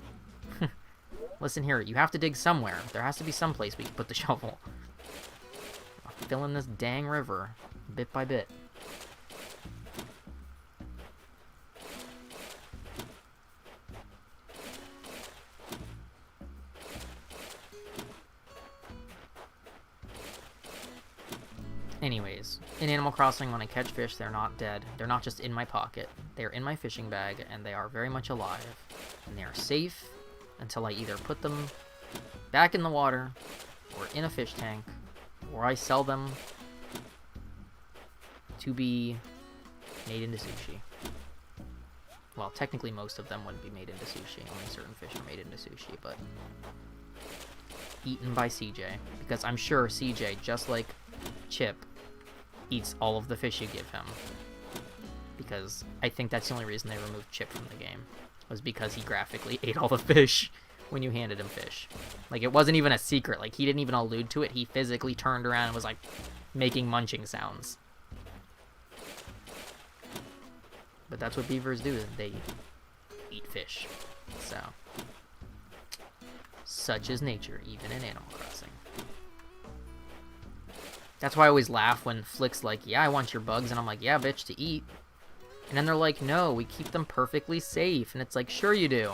Listen here, you have to dig somewhere. There has to be some place we can put the shovel. I'll fill in this dang river, bit by bit. Anyways, in Animal Crossing, when I catch fish, they're not dead. They're not just in my pocket. They're in my fishing bag, and they are very much alive. And they are safe until I either put them back in the water, or in a fish tank, or I sell them to be made into sushi. Well, technically most of them wouldn't be made into sushi. Only certain fish are made into sushi, but eaten by CJ. Because I'm sure CJ, just like Chip, eats all of the fish you give him. Because I think that's the only reason they removed Chip from the game, was because he graphically ate all the fish when you handed him fish. Like, it wasn't even a secret. Like, he didn't even allude to it. He physically turned around and was, like, making munching sounds. But that's what beavers do. They eat fish. So, such is nature, even in Animal Crossing. That's why I always laugh when Flick's like, yeah, I want your bugs. And I'm like, yeah, bitch, to eat. And then they're like, no, we keep them perfectly safe. And it's like, sure you do.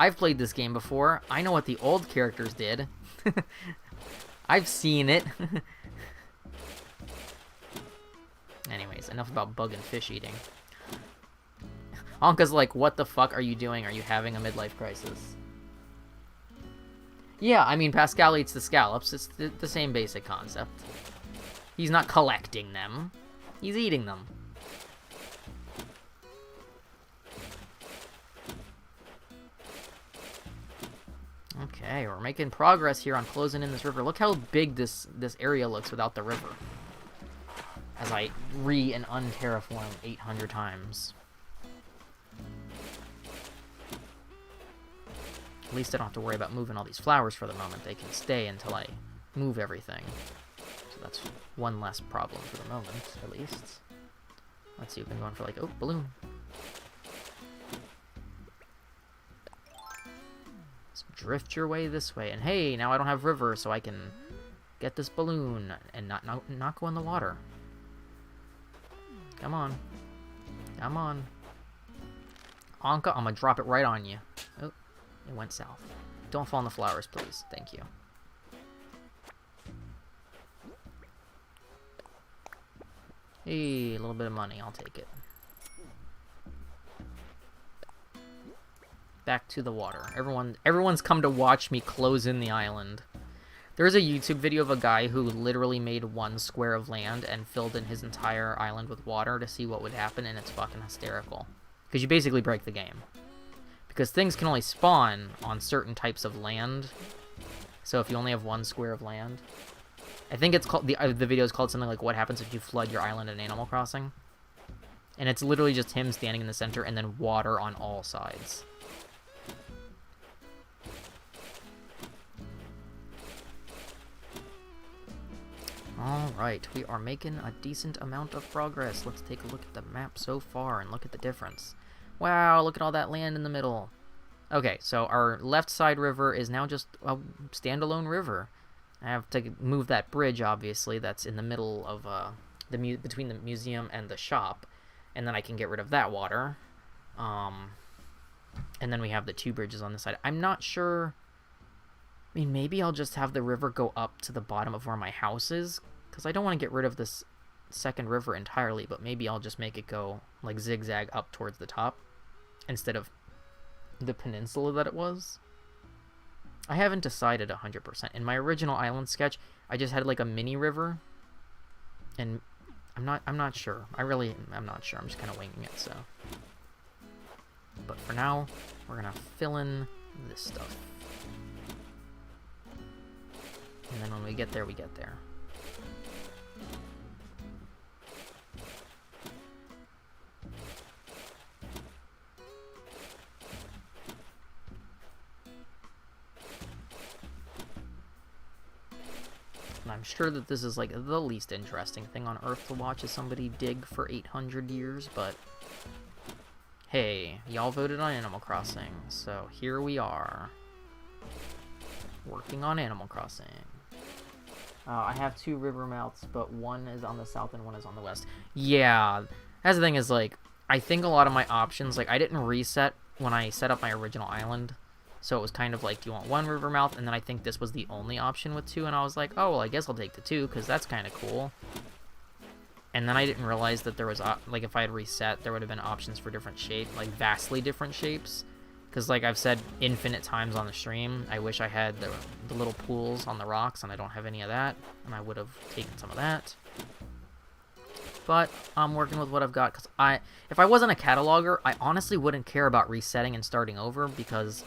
I've played this game before. I know what the old characters did. I've seen it. Anyways, enough about bug and fish eating. Anka's like, what the fuck are you doing? Are you having a midlife crisis? Yeah, I mean, Pascal eats the scallops. It's the same basic concept. He's not collecting them. He's eating them. Okay, we're making progress here on closing in this river. Look how big this area looks without the river. As I and unterraform 800 times. At least I don't have to worry about moving all these flowers for the moment. They can stay until I move everything. So that's one less problem for the moment, at least. Let's see, we've been going for like, oh, balloon. Let's drift your way this way. And hey, now I don't have river, so I can get this balloon and not go in the water. Come on. Come on. Anka, I'm gonna drop it right on you. Oh, it went south. Don't fall in the flowers, please. Thank you. Hey, a little bit of money. I'll take it. Back to the water. Everyone's come to watch me close in the island. There's a YouTube video of a guy who literally made 1 square of land and filled in his entire island with water to see what would happen, and it's fucking hysterical. Because you basically break the game. Because things can only spawn on certain types of land. So if you only have 1 square of land. I think it's called, the video is called something like What Happens If You Flood Your Island in Animal Crossing. And it's literally just him standing in the center and then water on all sides. Alright, we are making a decent amount of progress. Let's take a look at the map so far and look at the difference. Wow, look at all that land in the middle. Okay, so our left side river is now just a standalone river. I have to move that bridge, obviously, that's in the middle of between the museum and the shop. And then I can get rid of that water. And then we have the 2 bridges on the side. I'm not sure. I mean, maybe I'll just have the river go up to the bottom of where my house is. Because I don't want to get rid of this second river entirely, but maybe I'll just make it go, like, zigzag up towards the top. Instead of the peninsula that it was. I haven't decided 100%. In my original island sketch, I just had, like, a mini river. And I'm not sure. I'm not sure. I'm just kind of winging it, so. But for now, we're going to fill in this stuff. And then when we get there, we get there. And I'm sure that this is like the least interesting thing on Earth to watch is somebody dig for 800 years, but hey, y'all voted on Animal Crossing, so here we are. Working on Animal Crossing. I have 2 river mouths, but one is on the south and one is on the west. Yeah, that's the thing is, like, I think a lot of my options, like, I didn't reset when I set up my original island, so it was kind of like, do you want 1 river mouth? And then I think this was the only option with 2, and I was like, oh, well, I guess I'll take the 2, because that's kind of cool. And then I didn't realize that there was, like, if I had reset, there would have been options for different shapes, like, vastly different shapes. Because, like I've said infinite times on the stream, I wish I had the little pools on the rocks, and I don't have any of that, and I would have taken some of that. But I'm working with what I've got, because if I wasn't a cataloger, I honestly wouldn't care about resetting and starting over, because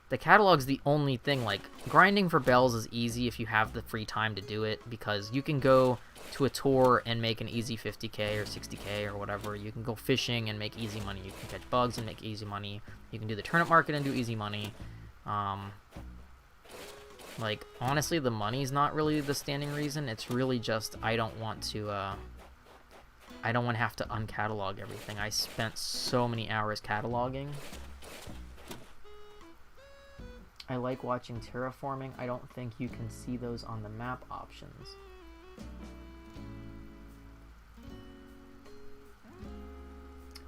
the catalog's the only thing. Like, grinding for bells is easy if you have the free time to do it, because you can go to a tour and make an easy 50k or 60k or whatever. You can go fishing and make easy money. You can catch bugs and make easy money. You can do the turnip market and do easy money. Like, honestly, the money's not really the standing reason. It's really just I don't want to have to uncatalog everything. I spent so many hours cataloging. I like watching terraforming. I don't think you can see those on the map options.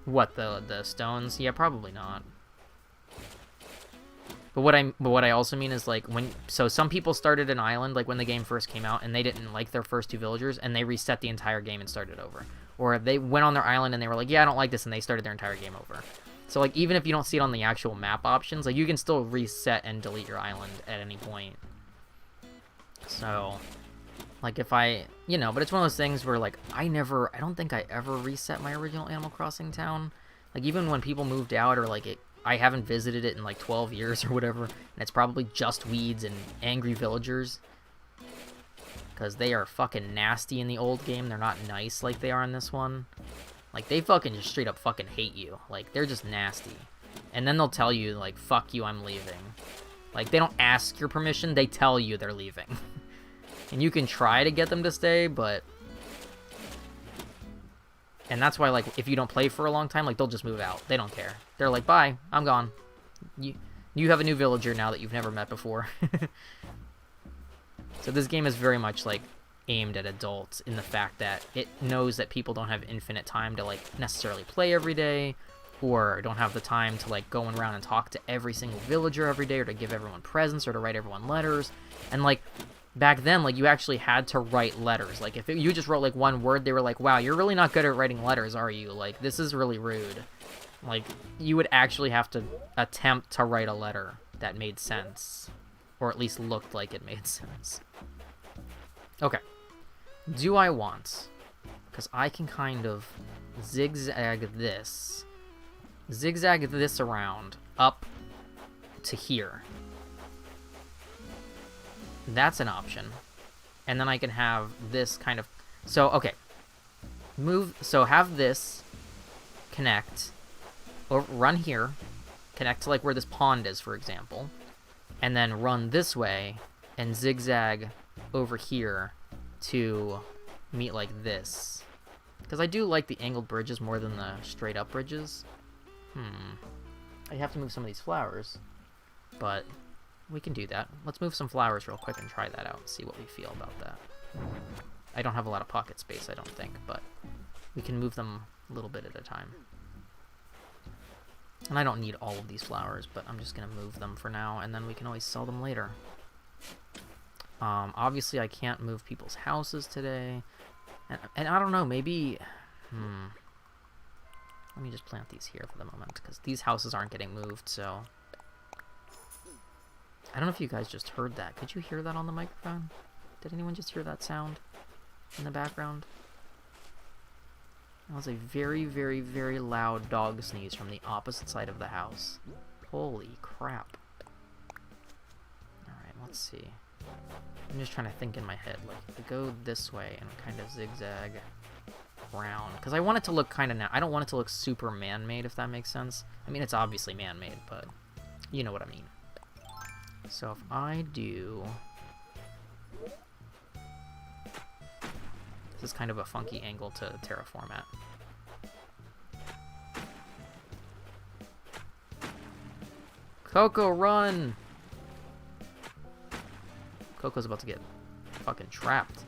What, the stones? Yeah, probably not. But what I also mean is, like, so some people started an island, like, when the game first came out, and they didn't like their first 2 villagers, and they reset the entire game and started over. Or they went on their island and they were like, yeah, I don't like this, and they started their entire game over. So, like, even if you don't see it on the actual map options, like, you can still reset and delete your island at any point. So, Like if I, but it's one of those things where like I don't think I ever reset my original Animal Crossing town. Like even when people moved out or like I haven't visited it in like 12 years or whatever, and it's probably just weeds and angry villagers. Because they are fucking nasty in the old game. They're not nice like they are in this one. Like they fucking just straight up fucking hate you. Like they're just nasty. And then they'll tell you like, fuck you, I'm leaving. Like they don't ask your permission, they tell you they're leaving. And you can try to get them to stay, but... And that's why, like, if you don't play for a long time, like, they'll just move out. They don't care. They're like, bye, I'm gone. You have a new villager now that you've never met before. So this game is very much, like, aimed at adults in the fact that it knows that people don't have infinite time to, like, necessarily play every day, or don't have the time to, like, go around and talk to every single villager every day, or to give everyone presents, or to write everyone letters. And, like... Back then, like, you actually had to write letters. Like, if you just wrote, like, one word, they were like, wow, you're really not good at writing letters, are you? Like, this is really rude. Like, you would actually have to attempt to write a letter that made sense. Or at least looked like it made sense. Okay. Do I want... Because I can kind of zigzag this around up to here. That's an option. And then I can have this kind of... So, okay. So have this connect, or run here, connect to like where this pond is, for example, and then run this way and zigzag over here to meet like this. Because I do like the angled bridges more than the straight up bridges. I have to move some of these flowers, but... We can do that. Let's move some flowers real quick and try that out and see what we feel about that. I don't have a lot of pocket space, I don't think, but we can move them a little bit at a time. And I don't need all of these flowers, but I'm just going to move them for now, and then we can always sell them later. Obviously, I can't move people's houses today. And I don't know, maybe... Let me just plant these here for the moment, because these houses aren't getting moved, so... I don't know if you guys just heard that. Could you hear that on the microphone? Did anyone just hear that sound in the background? That was a very, very, very loud dog sneeze from the opposite side of the house. Holy crap. Alright, let's see. I'm just trying to think in my head. Like, if I go this way and kind of zigzag around. Because I want it to look kind of... I don't want it to look super man-made, if that makes sense. I mean, it's obviously man-made, but you know what I mean. So if I do... This is kind of a funky angle to terraform at. Coco, run! Coco's about to get fucking trapped.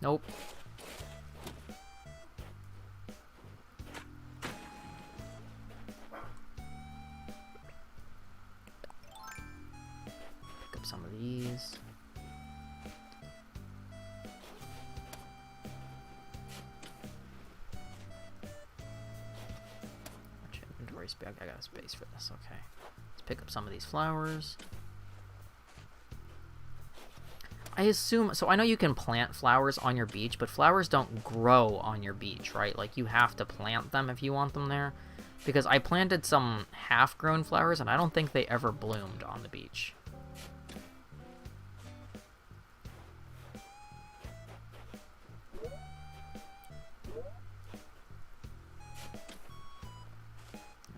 Nope. Pick up some of these. Inventory space. I got a space for this. Okay. Let's pick up some of these flowers. I assume, so I know you can plant flowers on your beach, but flowers don't grow on your beach, right? Like, you have to plant them if you want them there. Because I planted some half-grown flowers, and I don't think they ever bloomed on the beach.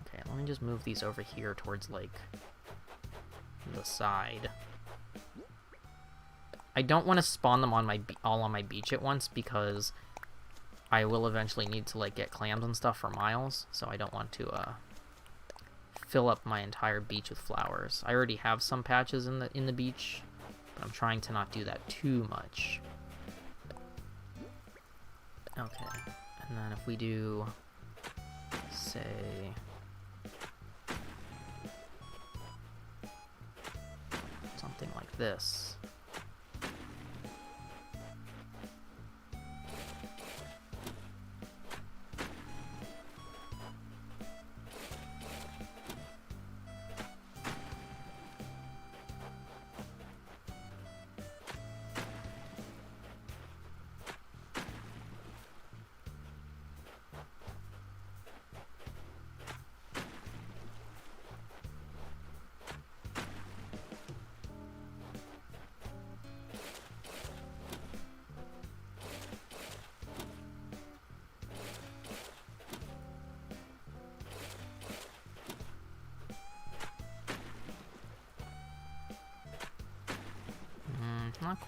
Okay, let me just move these over here towards, like, the side. I don't want to spawn them on all on my beach at once because I will eventually need to like get clams and stuff for miles, so I don't want to fill up my entire beach with flowers. I already have some patches in the beach, but I'm trying to not do that too much. Okay, and then if we do, say, something like this.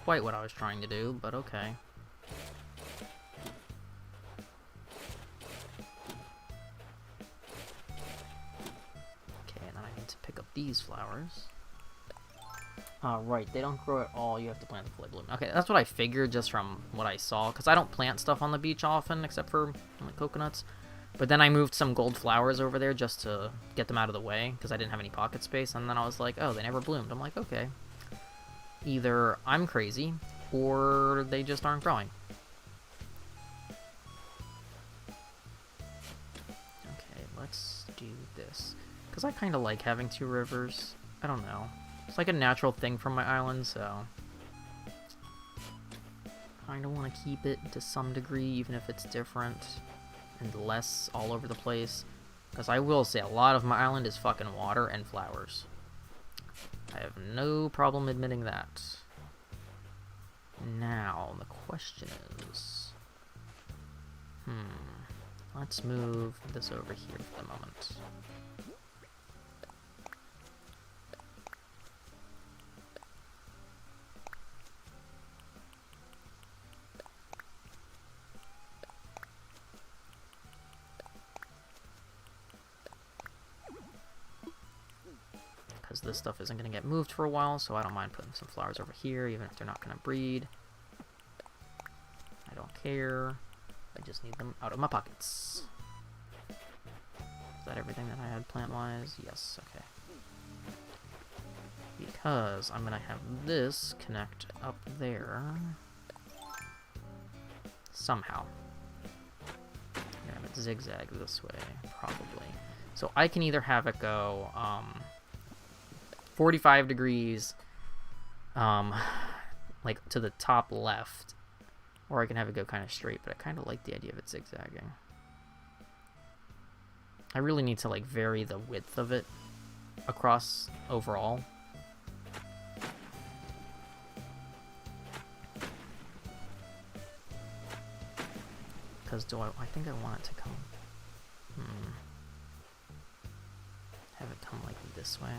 quite what I was trying to do, but okay. Okay, and then I need to pick up these flowers. Right, they don't grow at all, you have to plant them fully bloom. Okay, that's what I figured just from what I saw, because I don't plant stuff on the beach often, except for like coconuts. But then I moved some gold flowers over there just to get them out of the way, because I didn't have any pocket space, and then I was like, oh, they never bloomed. I'm like, okay. Either I'm crazy, or they just aren't growing. Okay, let's do this. Because I kind of like having two rivers. I don't know. It's like a natural thing from my island, so kind of want to keep it to some degree, even if it's different and less all over the place. Because I will say, a lot of my island is fucking water and flowers. I have no problem admitting that. Now, the question is... let's move this over here for the moment. Because this stuff isn't going to get moved for a while, so I don't mind putting some flowers over here, even if they're not going to breed. I don't care. I just need them out of my pockets. Is that everything that I had plant-wise? Yes, okay. Because I'm going to have this connect up there. Somehow. I'm going to have it zigzag this way, probably. So I can either have it go, 45 degrees, like to the top left, or I can have it go kind of straight, but I kind of like the idea of it zigzagging. I really need to like vary the width of it across overall. Because I think I want it to come, have it come like this way.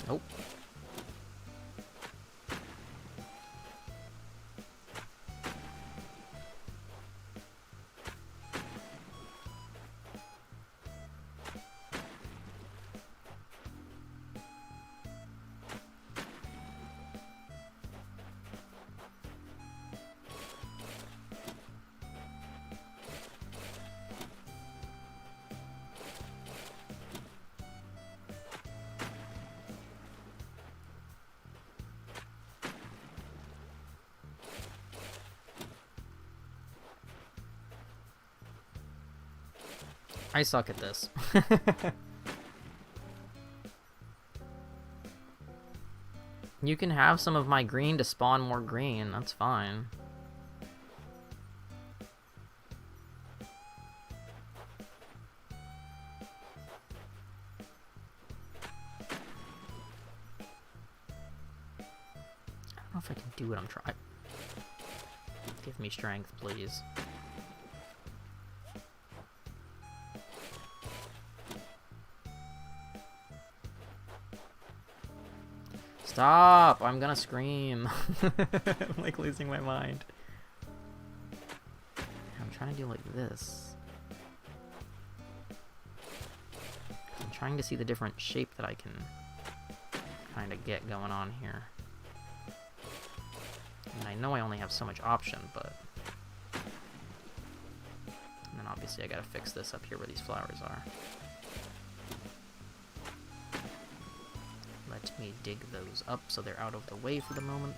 Nope. I suck at this. You can have some of my green to spawn more green, that's fine. I don't know if I can do what I'm trying. Give me strength, please. Stop! I'm gonna scream. I'm like losing my mind. I'm trying to do like this. I'm trying to see the different shape that I can kind of get going on here. And I know I only have so much option, but... And then obviously I gotta fix this up here where these flowers are. Let me dig those up so they're out of the way for the moment.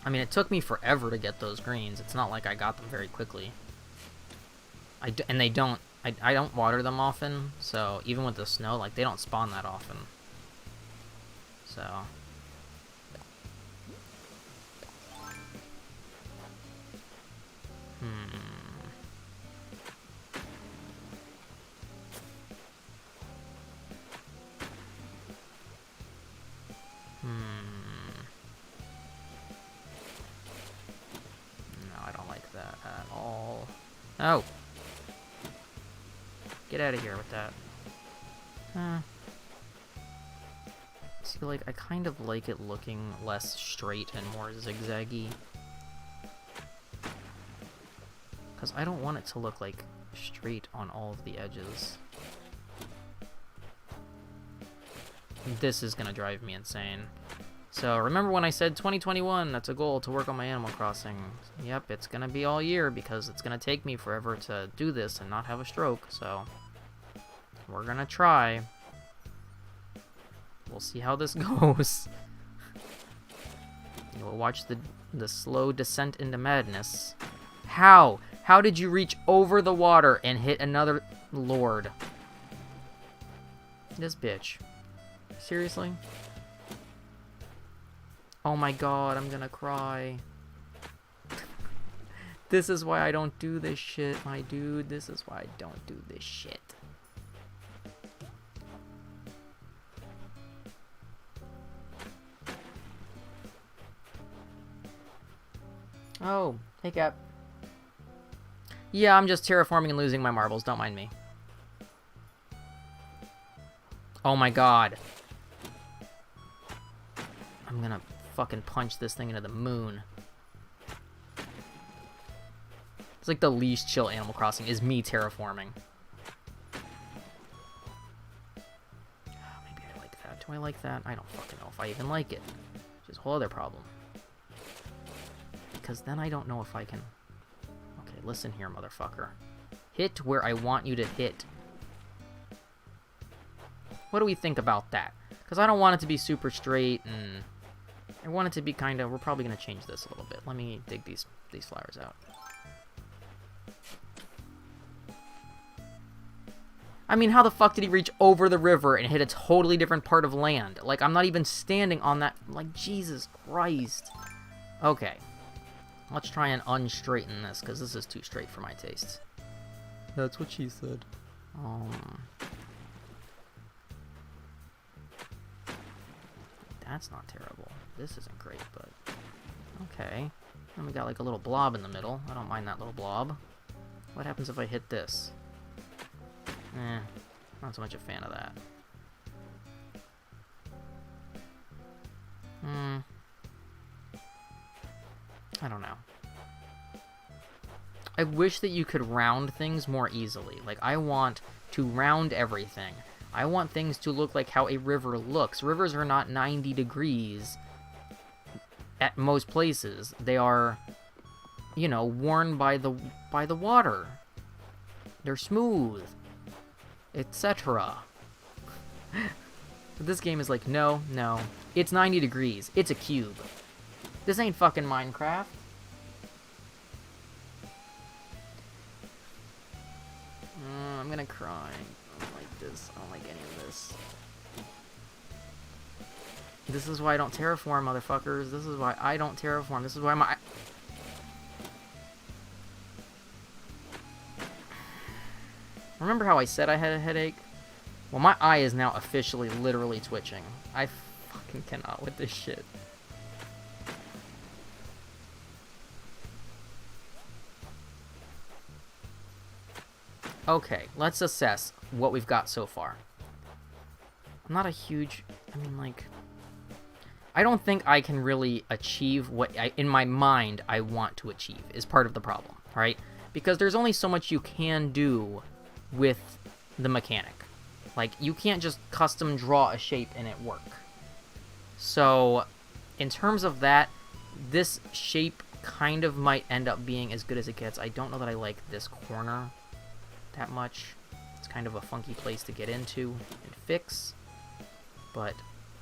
I mean, it took me forever to get those greens. It's not like I got them very quickly. And they don't... I don't water them often, so even with the snow, like, they don't spawn that often. So... No, I don't like that at all. Oh! Get out of here with that. See, like, I kind of like it looking less straight and more zigzaggy. Because I don't want it to look, like, straight on all of the edges. This is gonna drive me insane. So, remember when I said 2021, that's a goal to work on my Animal Crossing. Yep, it's gonna be all year because it's gonna take me forever to do this and not have a stroke, so... We're gonna try. We'll see how this goes. We'll watch the slow descent into madness. How? How did you reach over the water and hit another lord? This bitch. Seriously? Oh my god, I'm gonna cry. This is why I don't do this shit, my dude. This is why I don't do this shit. Oh, hey Cap. Yeah, I'm just terraforming and losing my marbles, don't mind me. Oh my god. I'm gonna fucking punch this thing into the moon. It's like the least chill Animal Crossing is me terraforming. Maybe I like that. Do I like that? I don't fucking know if I even like it. Which is a whole other problem. Because then I don't know if I can... Okay, listen here, motherfucker. Hit where I want you to hit. What do we think about that? Because I don't want it to be super straight, and... I want it to be kind of... We're probably going to change this a little bit. Let me dig these flowers out. I mean, how the fuck did he reach over the river and hit a totally different part of land? Like, I'm not even standing on that... Like, Jesus Christ. Okay. Let's try and unstraighten this, because this is too straight for my taste. That's what she said. That's not terrible. This isn't great, but... Okay. Then we got like a little blob in the middle. I don't mind that little blob. What happens if I hit this? Not so much a fan of that. I don't know. I wish that you could round things more easily. Like, I want to round everything. I want things to look like how a river looks. Rivers are not 90 degrees at most places. They are, you know, worn by the water. They're smooth, etc. But this game is like, no, it's 90 degrees. It's a cube. This ain't fucking Minecraft. I'm gonna cry. I don't like this. I don't like any of this. This is why I don't terraform, motherfuckers. This is why I don't terraform. This is why my... Remember how I said I had a headache? Well, my eye is now officially literally twitching. I fucking cannot with this shit. Okay, let's assess what we've got so far. I'm not a huge... I mean, like... I don't think I can really achieve what, in my mind, I want to achieve, is part of the problem, right? Because there's only so much you can do with the mechanic. Like, you can't just custom draw a shape and it work. So, in terms of that, this shape kind of might end up being as good as it gets. I don't know that I like this corner that much. It's kind of a funky place to get into and fix. But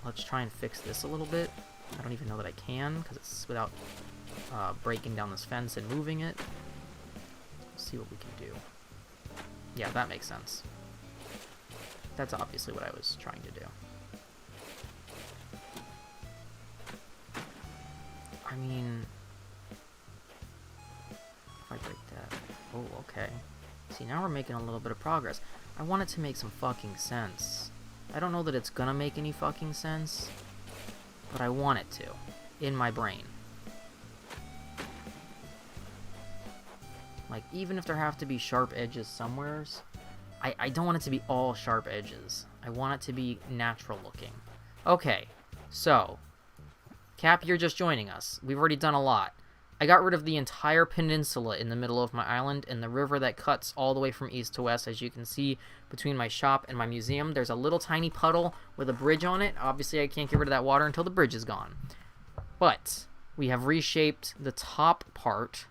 let's try and fix this a little bit. I don't even know that I can, because it's without breaking down this fence and moving it. Let's see what we can do. Yeah, that makes sense. That's obviously what I was trying to do. I mean, if I break that... Oh, okay. See, now we're making a little bit of progress. I want it to make some fucking sense. I don't know that it's gonna make any fucking sense, but I want it to, in my brain. Like, even if there have to be sharp edges somewheres, I don't want it to be all sharp edges. I want it to be natural looking. Okay, so, Cap, you're just joining us. We've already done a lot. I got rid of the entire peninsula in the middle of my island and the river that cuts all the way from east to west. As you can see, between my shop and my museum, there's a little tiny puddle with a bridge on it. Obviously, I can't get rid of that water until the bridge is gone. But we have reshaped the top part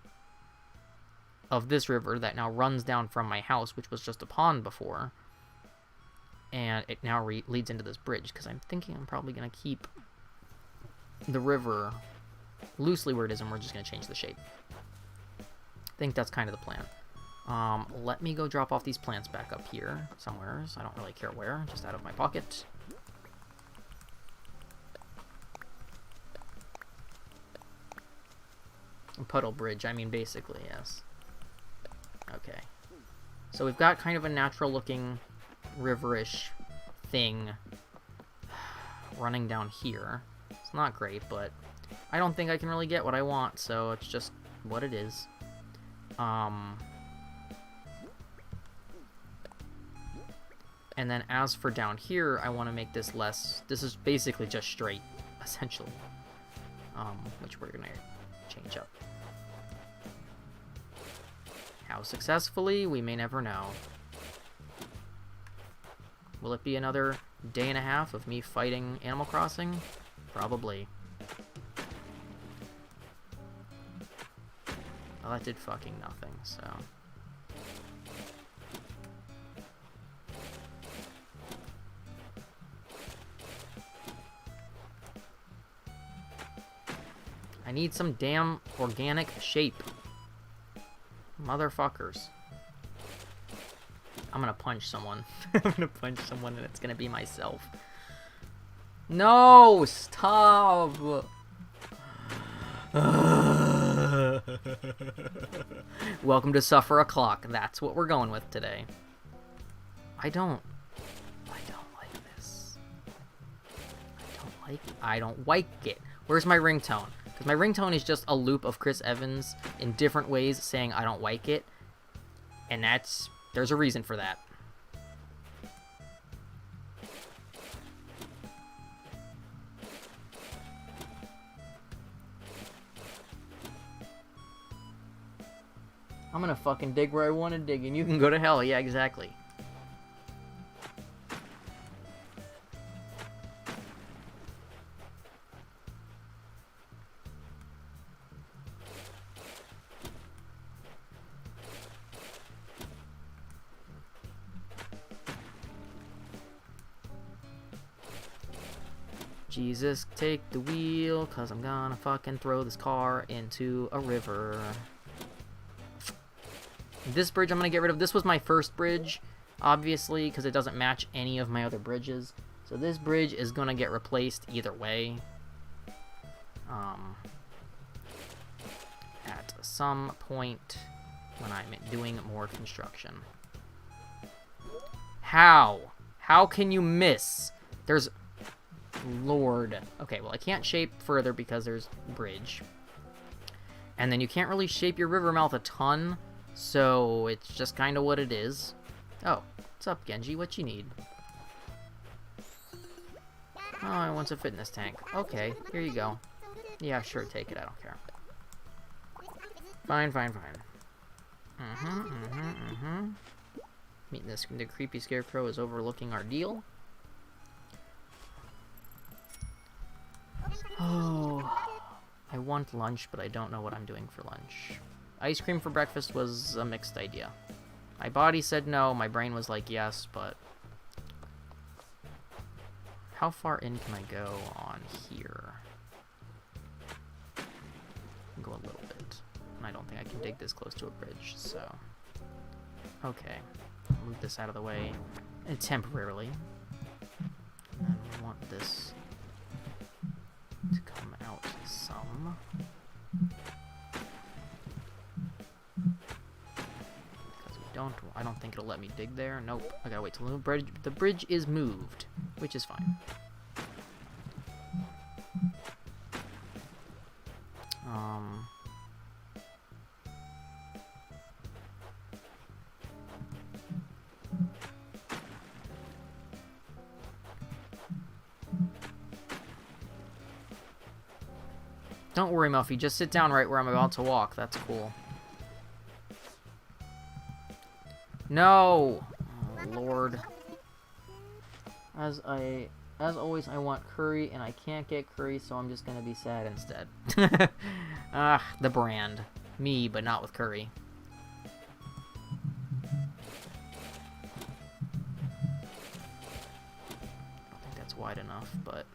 of this river that now runs down from my house, which was just a pond before. And it now leads into this bridge, because I'm thinking I'm probably going to keep the river loosely where it is, and we're just going to change the shape. I think that's kind of the plan. Let me go drop off these plants back up here somewhere. So I don't really care where, just out of my pocket. Puddle bridge, I mean basically, yes. Okay. So we've got kind of a natural looking riverish thing running down here. It's not great, but I don't think I can really get what I want, so it's just what it is. And then as for down here, I want to make this less... This is basically just straight, essentially. Which we're going to change up. How successfully, we may never know. Will it be another day and a half of me fighting Animal Crossing? Probably. Well, that did fucking nothing, so... I need some damn organic shape. Motherfuckers. I'm gonna punch someone. I'm gonna punch someone and it's gonna be myself. No! Stop! Welcome to Suffer a Clock. That's what we're going with today. I don't like this. I don't like it. Where's my ringtone? Because my ringtone is just a loop of Chris Evans in different ways saying I don't like it. And there's a reason for that. I'm gonna fucking dig where I want to dig and you can go to hell. Yeah, exactly. Jesus, take the wheel, cause I'm gonna fucking throw this car into a river. This bridge I'm gonna get rid of. This was my first bridge, obviously, because it doesn't match any of my other bridges. So this bridge is gonna get replaced either way. At some point when I'm doing more construction. How? How can you miss? There's... Lord. Okay, well, I can't shape further because there's bridge. And then you can't really shape your river mouth a ton, so it's just kind of what it is. Oh, what's up, Genji? What you need? Oh, I want a fitness tank. Okay, here you go. Yeah, sure, take it. I don't care. Fine, fine, fine. Meeting this, the creepy scarecrow is overlooking our deal. Oh, I want lunch, but I don't know what I'm doing for lunch. Ice cream for breakfast was a mixed idea. My body said no, my brain was like yes, but... How far in can I go on here? Go a little bit. And I don't think I can dig this close to a bridge, so... Okay. Move this out of the way temporarily. And we want this to come out some. Because I don't think it'll let me dig there. Nope. I gotta wait till the bridge is moved, which is fine. Don't worry, Muffy. Just sit down right where I'm about to walk. That's cool. No! Oh, Lord. As always, I want curry, and I can't get curry, so I'm just gonna be sad instead. Ah, the brand. Me, but not with curry. I don't think that's wide enough, but...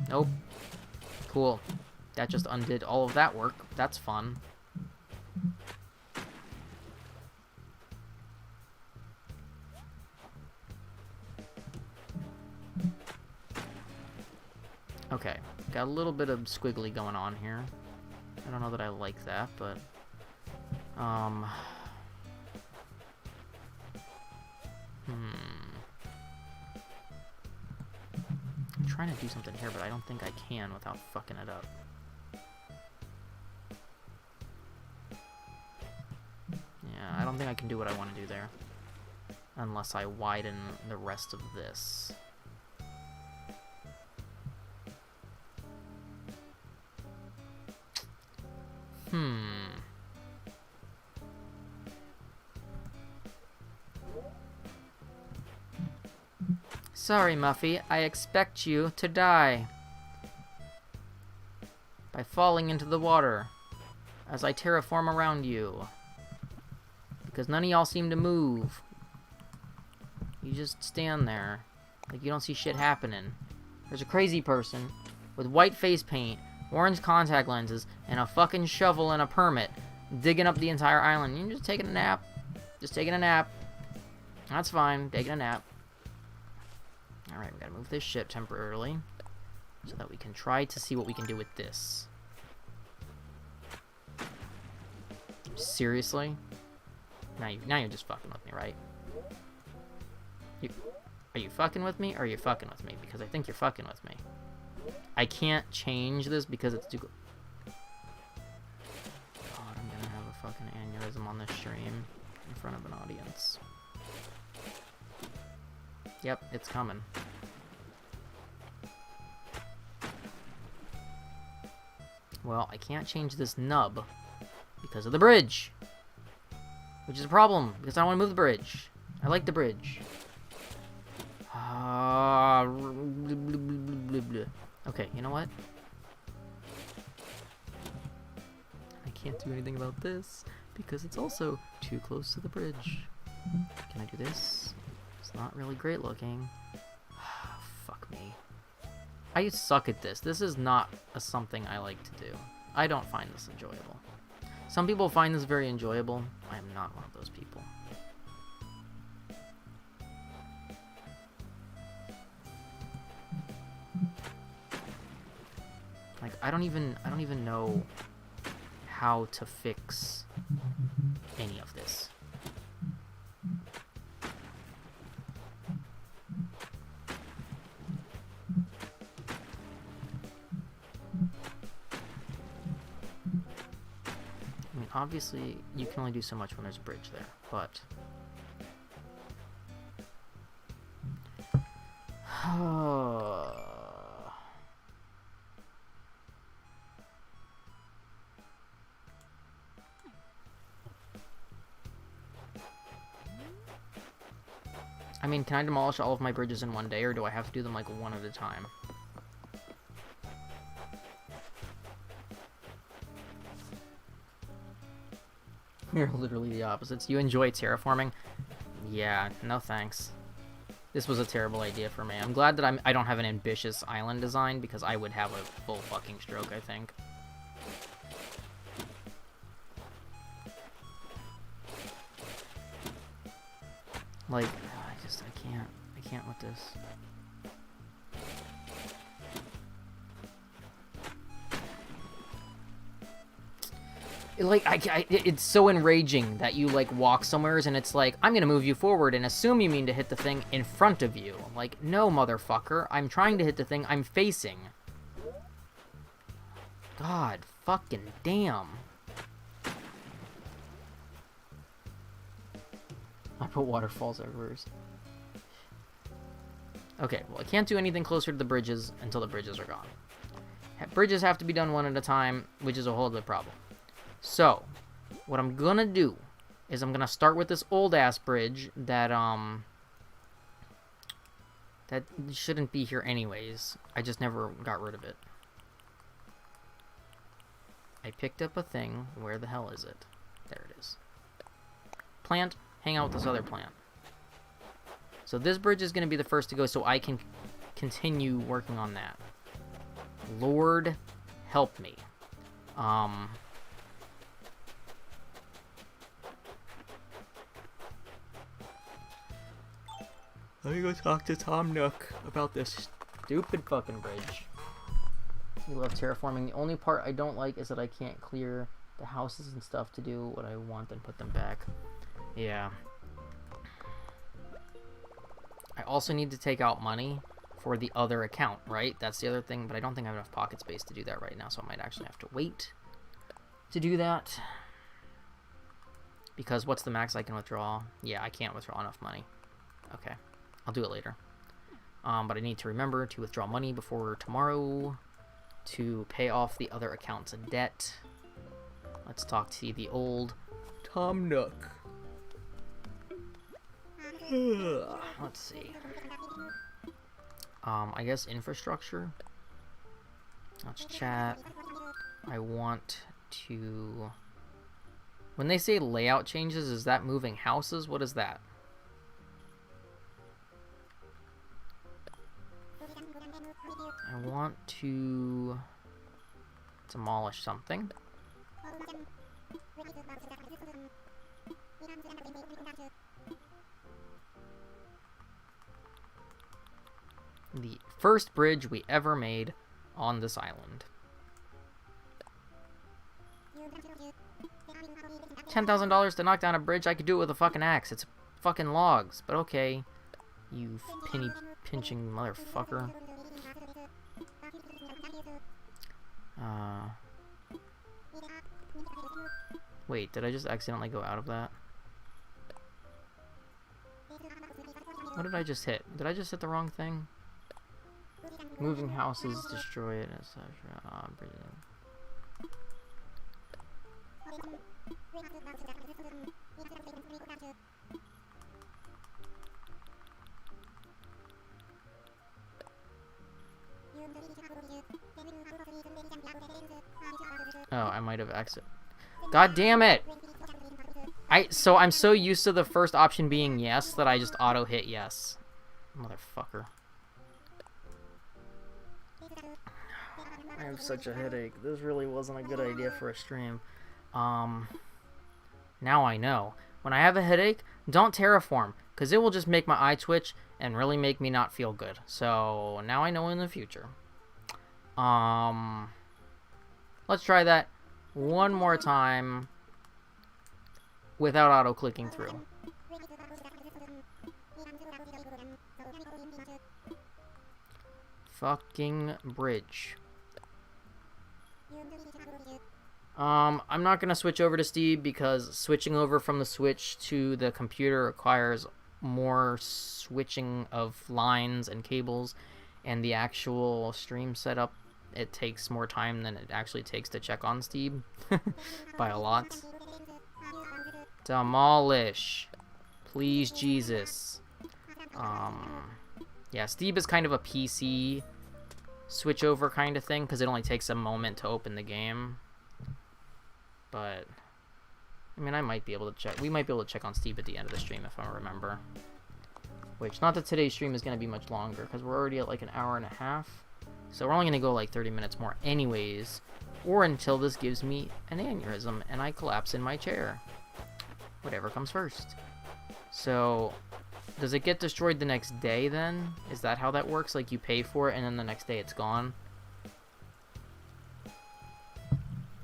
Nope. Cool. That just undid all of that work. That's fun. Okay. Got a little bit of squiggly going on here. I don't know that I like that, but... I'm trying to do something here, but I don't think I can without fucking it up. Yeah, I don't think I can do what I want to do there. Unless I widen the rest of this. Sorry, Muffy, I expect you to die by falling into the water as I terraform around you. Because none of y'all seem to move. You just stand there like you don't see shit happening. There's a crazy person with white face paint, orange contact lenses, and a fucking shovel and a permit digging up the entire island. You're just taking a nap. Just taking a nap. That's fine. Taking a nap. Alright, we gotta move this shit temporarily so that we can try to see what we can do with this. Seriously? Now you're just fucking with me, right? Are you fucking with me, or are you fucking with me? Because I think you're fucking with me. I can't change this because it's too... God, I'm gonna have a fucking aneurysm on this stream in front of an audience. Yep, it's coming. Well, I can't change this nub because of the bridge. Which is a problem, because I don't want to move the bridge. I like the bridge. Okay, you know what? I can't do anything about this because it's also too close to the bridge. Can I do this? It's not really great looking. Fuck me. I suck at this. This is not something I like to do. I don't find this enjoyable. Some people find this very enjoyable. I am not one of those people. Like, I don't even know how to fix any of this. I mean, obviously, you can only do so much when there's a bridge there, but... I mean, can I demolish all of my bridges in one day, or do I have to do them, like, one at a time? You're literally the opposites. You enjoy terraforming? Yeah, no thanks. This was a terrible idea for me. I'm glad that I don't have an ambitious island design, because I would have a full fucking stroke, I think. Like, I can't with this. Like, it's so enraging that you, like, walk somewheres and it's like, I'm gonna move you forward and assume you mean to hit the thing in front of you. Like, no, motherfucker. I'm trying to hit the thing I'm facing. God fucking damn. I put waterfalls everywhere. Okay, well, I can't do anything closer to the bridges until the bridges are gone. Bridges have to be done one at a time, which is a whole other problem. So, what I'm gonna do is I'm gonna start with this old-ass bridge that shouldn't be here anyways. I just never got rid of it. I picked up a thing. Where the hell is it? There it is. Plant. Hang out with this other plant. So this bridge is gonna be the first to go, so I can continue working on that. Lord, help me. Let me go talk to Tom Nook about this stupid fucking bridge. We love terraforming. The only part I don't like is that I can't clear the houses and stuff to do what I want and put them back. Yeah. I also need to take out money for the other account, right? That's the other thing, but I don't think I have enough pocket space to do that right now, so I might actually have to wait to do that. Because what's the max I can withdraw? Yeah, I can't withdraw enough money. Okay. I'll do it later. But I need to remember to withdraw money before tomorrow to pay off the other account's debt. Let's talk to the old Tom Nook. Let's see. I guess infrastructure. Let's chat. I want to... When they say layout changes, is that moving houses? What is that? I want to demolish something. The first bridge we ever made on this island. $10,000 to knock down a bridge? I could do it with a fucking axe. It's fucking logs, but okay. You penny pinching motherfucker. Wait, did I just accidentally go out of that? What did I just hit? Did I just hit the wrong thing? Moving houses, destroy it, etc. Oh, I might have exited. God damn it! So I'm so used to the first option being yes that I just auto hit yes. Motherfucker. I have such a headache. This really wasn't a good idea for a stream. Now I know. When I have a headache, don't terraform, because it will just make my eye twitch and really make me not feel good. So now I know in the future. Let's try that one more time without auto-clicking through. Fucking bridge. I'm not gonna switch over to Steve because switching over from the Switch to the computer requires more switching of lines and cables, and the actual stream setup, it takes more time than it actually takes to check on Steve by a lot. Demolish, please, Jesus. Yeah, Steve is kind of a PC switch over kind of thing because it only takes a moment to open the game. But I mean, I might be able to check. We might be able to check on Steve at the end of the stream if I remember. Which, not that today's stream is going to be much longer, because we're already at like an hour and a half. So we're only going to go like 30 minutes more anyways. Or until this gives me an aneurysm and I collapse in my chair. Whatever comes first. So, does it get destroyed the next day then? Is that how that works? Like you pay for it and then the next day it's gone?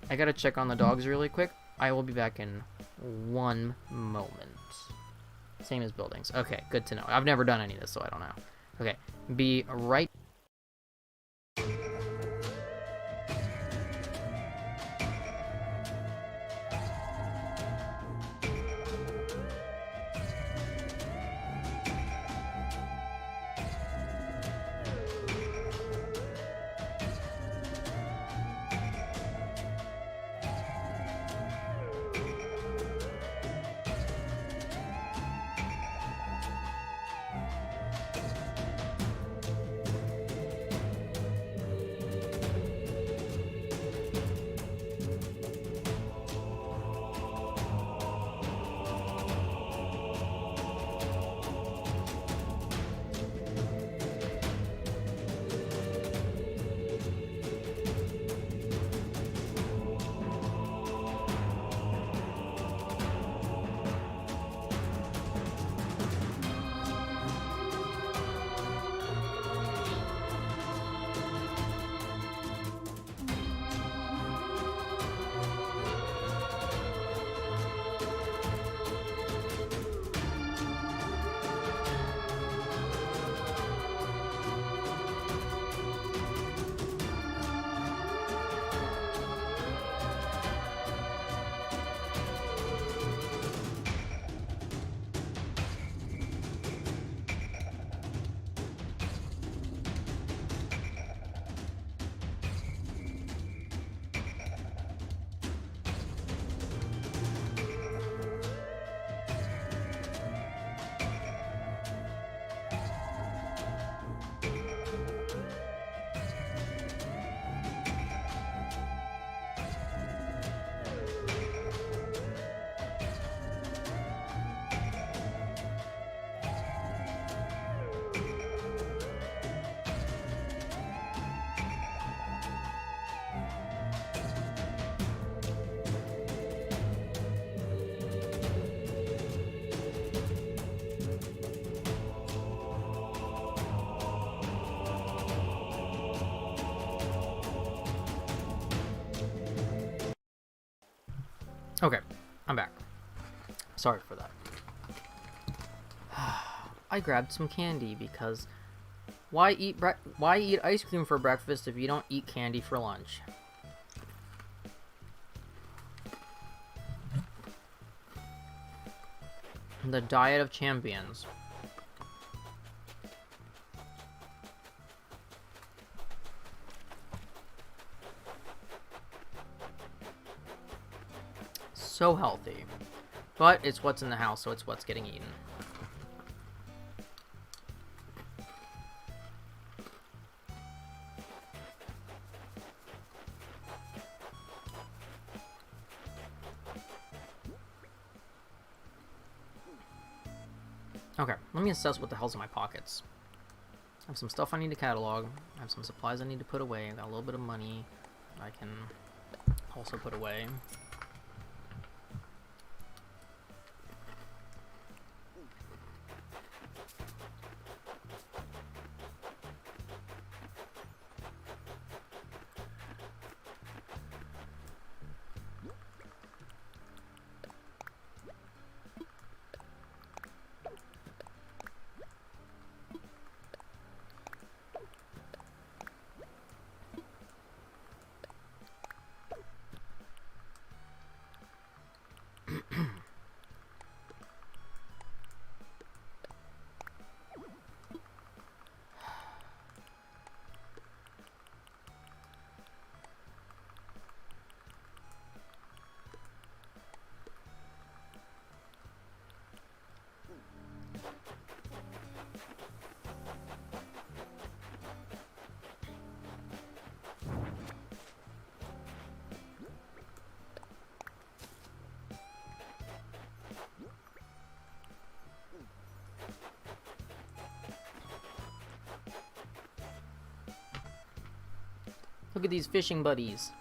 I gotta check on the dogs really quick. I will be back in 1 moment. Same as buildings. Okay, good to know. I've never done any of this, so I don't know. Okay, be right. Okay, I'm back. Sorry for that. I grabbed some candy because why eat ice cream for breakfast if you don't eat candy for lunch? The diet of champions. So healthy. But it's what's in the house, so it's what's getting eaten. Okay, let me assess what the hell's in my pockets. I have some stuff I need to catalog. I have some supplies I need to put away. I got a little bit of money I can also put away. Look at these fishing buddies.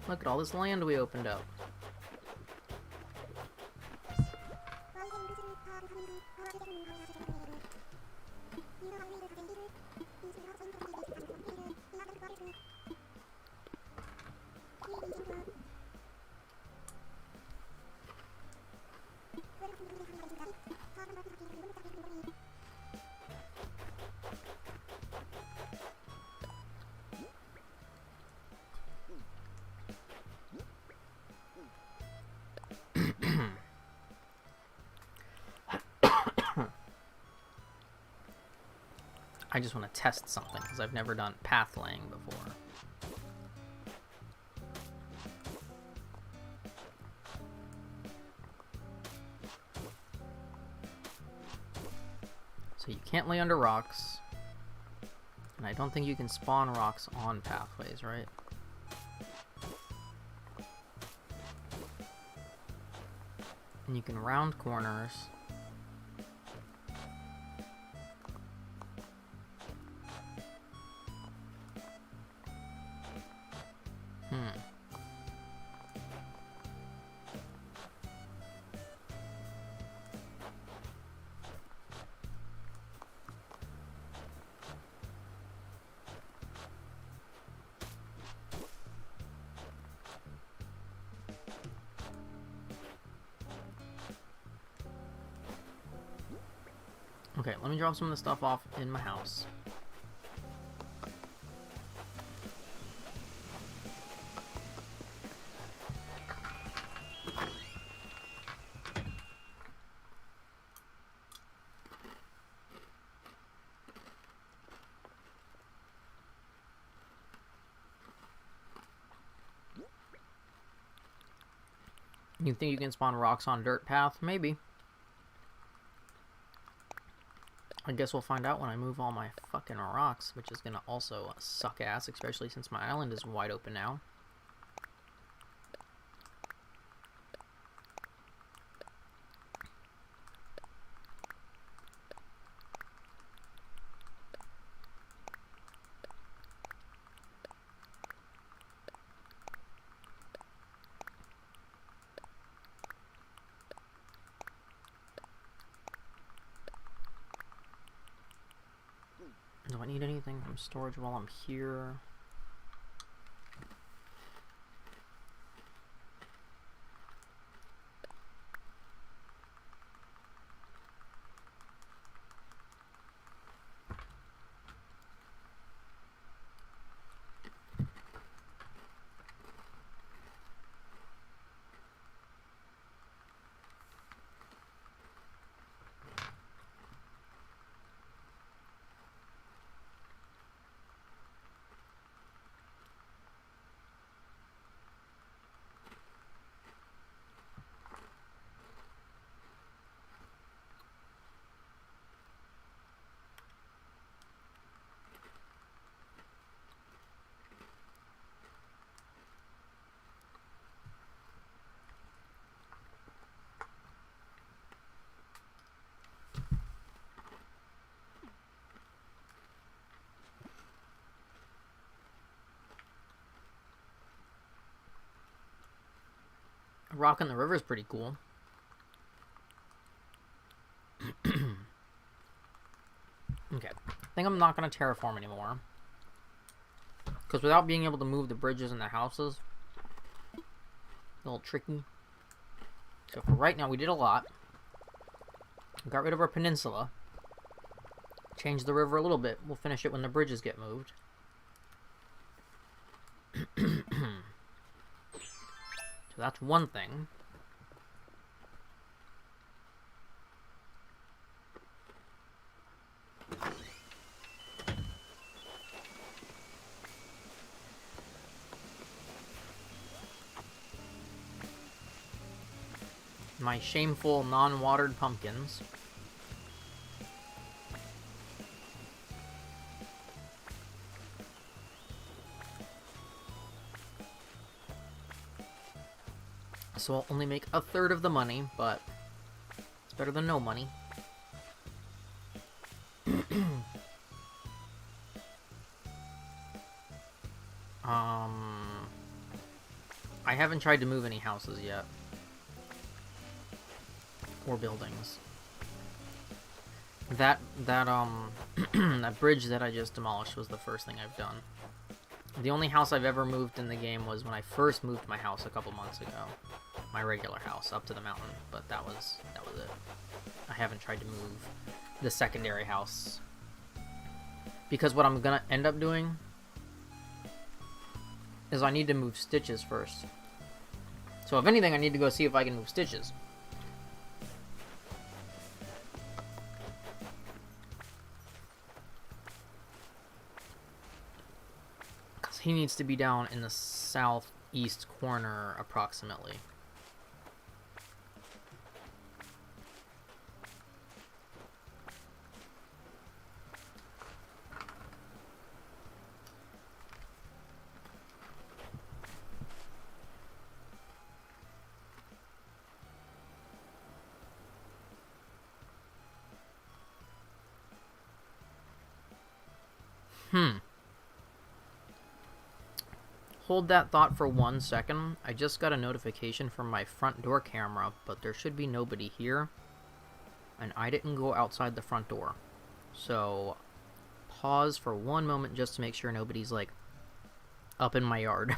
Look at all this land we opened up. I just want to test something, because I've never done path laying before. So you can't lay under rocks. And I don't think you can spawn rocks on pathways, right? And you can round corners. Okay, let me drop some of the stuff off in my house. You think you can spawn rocks on dirt path? Maybe. I guess we'll find out when I move all my fucking rocks, which is gonna also suck ass, especially since my island is wide open now. Do I need anything from storage while I'm here? A rock in the river is pretty cool. Okay, I think I'm not going to terraform anymore. Because without being able to move the bridges and the houses, a little tricky. So for right now, we did a lot. We got rid of our peninsula. Changed the river a little bit. We'll finish it when the bridges get moved. So that's one thing. My shameful non-watered pumpkins. So I'll only make a third of the money, but it's better than no money. I haven't tried to move any houses yet. Or buildings. That that bridge that I just demolished was the first thing I've done. The only house I've ever moved in the game was when I first moved my house a couple months ago. My regular house up to the mountain, but that was it. I haven't tried to move the secondary house. Because what I'm gonna end up doing is I need to move Stitches first. So if anything, I need to go see if I can move Stitches. Because he needs to be down in the southeast corner, approximately. Hold that thought for 1 second. I just got a notification from my front door camera, but there should be nobody here. And I didn't go outside the front door. So, pause for 1 moment just to make sure nobody's, like, up in my yard.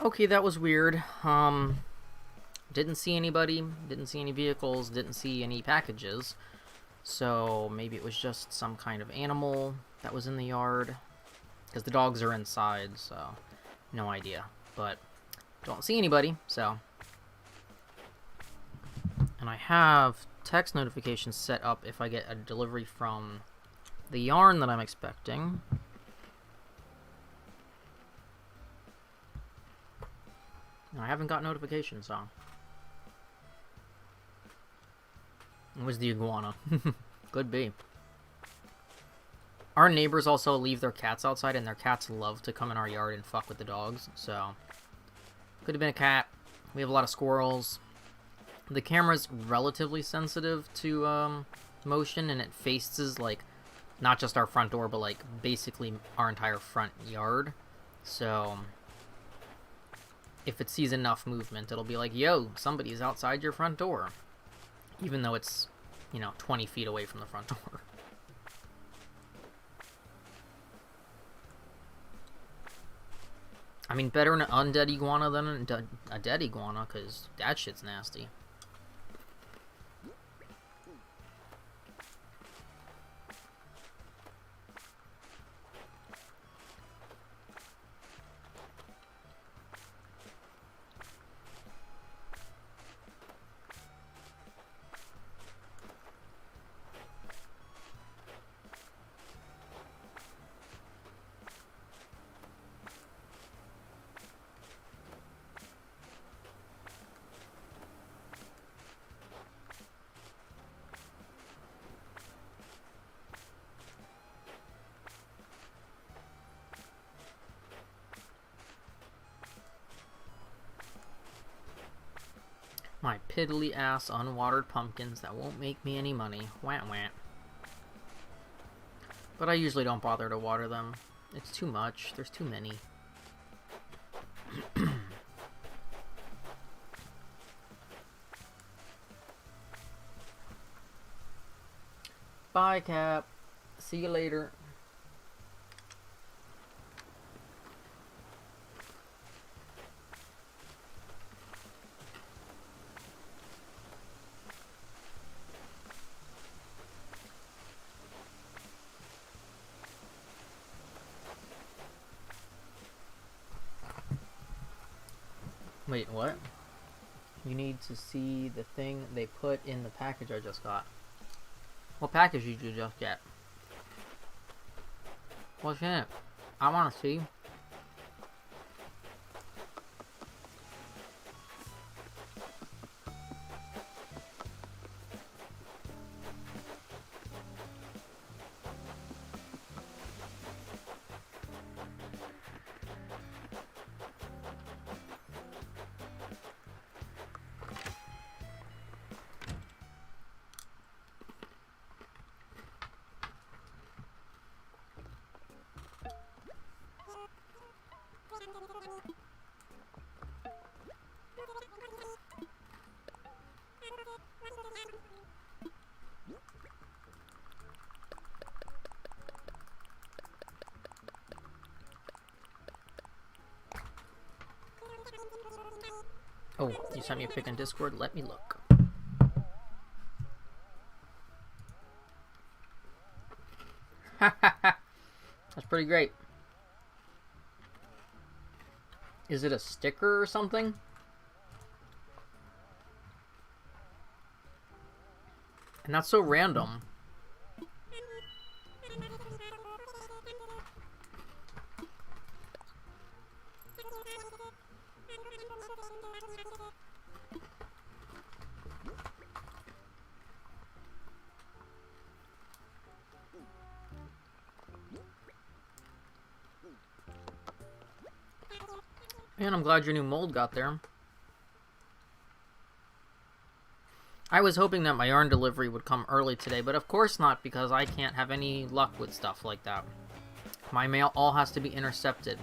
Okay, that was weird. Didn't see anybody, didn't see any vehicles, didn't see any packages. So maybe it was just some kind of animal that was in the yard. Because the dogs are inside, so no idea. But don't see anybody, so. And I have text notifications set up if I get a delivery from the yarn that I'm expecting. I haven't got notifications, so. It was the iguana. Could be. Our neighbors also leave their cats outside, and their cats love to come in our yard and fuck with the dogs, so. Could have been a cat. We have a lot of squirrels. The camera's relatively sensitive to motion, and it faces, like, not just our front door, but, like, basically our entire front yard. So, if it sees enough movement, it'll be like, yo, somebody's outside your front door. Even though it's, you know, 20 feet away from the front door. I mean, better an undead iguana than a dead iguana, because that shit's nasty. My piddly ass unwatered pumpkins that won't make me any money. Wah wah. But I usually don't bother to water them. It's too much. There's too many. Bye, Cap. See you later. Wait, what? You need to see the thing they put in the package I just got. What package did you just get? What's in it? I want to see. Oh, you sent me a pic on Discord? Let me look. That's pretty great. Is it a sticker or something? And that's so random. And I'm glad your new mold got there. I was hoping that my yarn delivery would come early today, but of course not, because I can't have any luck with stuff like that. My mail all has to be intercepted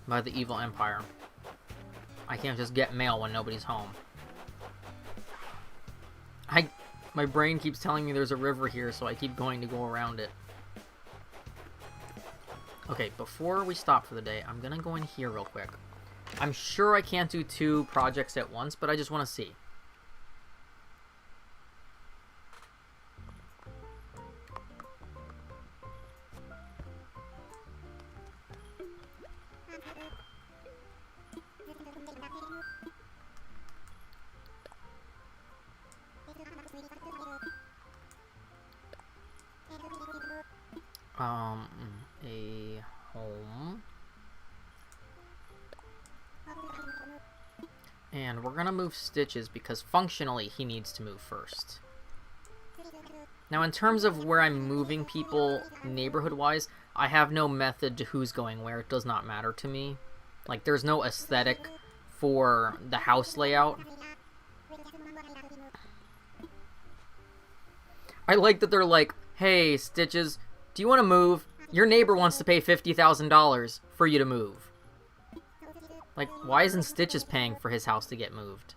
by the evil empire. I can't just get mail when nobody's home. My brain keeps telling me there's a river here, so I keep going to go around it. Okay, before we stop for the day, I'm gonna go in here real quick. I'm sure I can't do 2 projects at once, but I just want to see. A home. And we're gonna move Stitches because functionally he needs to move first. Now in terms of where I'm moving people neighborhood-wise, I have no method to who's going where. It does not matter to me. Like, there's no aesthetic for the house layout. I like that they're like, hey, Stitches, do you want to move? Your neighbor wants to pay $50,000 for you to move. Like, why isn't Stitches paying for his house to get moved?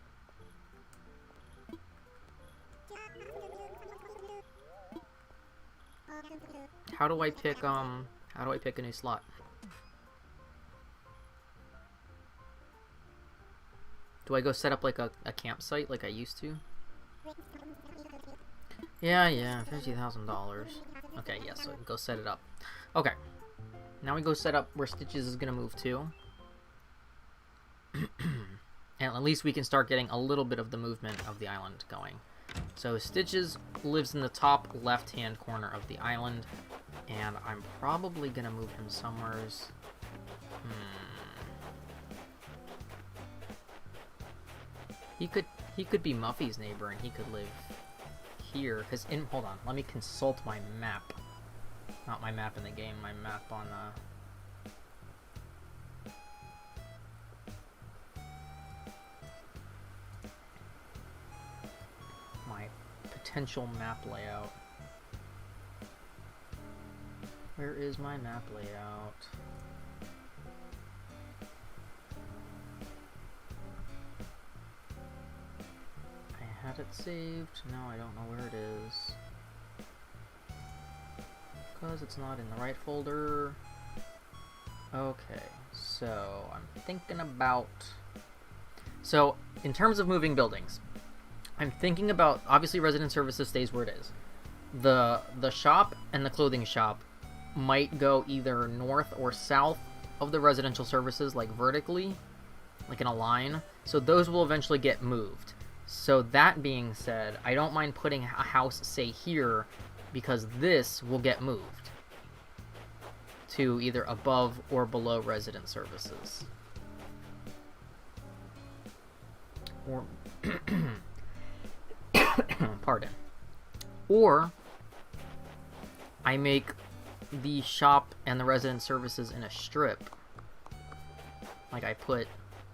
How do I pick a new slot? Do I go set up like a campsite like I used to? Yeah, $50,000. Okay, yeah, so I can go set it up. Okay. Now we go set up where Stitches is gonna move to. And at least we can start getting a little bit of the movement of the island going. So Stitches lives in the top left-hand corner of the island, and I'm probably gonna move him somewheres. He could be Muffy's neighbor, and he could live here. Cause hold on, let me consult my map. Not my map in the game, my map on my potential map layout. Where is my map layout? I had it saved. No, I don't know where it is. because it's not in the right folder. Okay, so I'm thinking about... So, in terms of moving buildings, I'm thinking about, obviously resident services stays where it is. The shop and the clothing shop might go either north or south of the residential services, like vertically, like in a line. So those will eventually get moved. So that being said, I don't mind putting a house, say, here, because this will get moved to either above or below resident services. Or, pardon. Or, I make the shop and the resident services in a strip. Like I put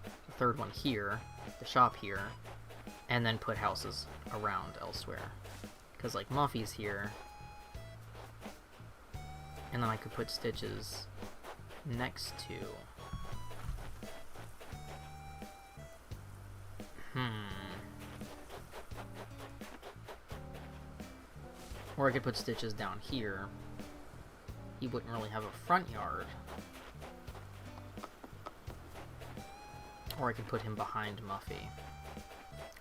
the third one here, the shop here, and then put houses around elsewhere. Because like Muffy's here. And then I could put Stitches next to... Or I could put Stitches down here. He wouldn't really have a front yard. Or I could put him behind Muffy.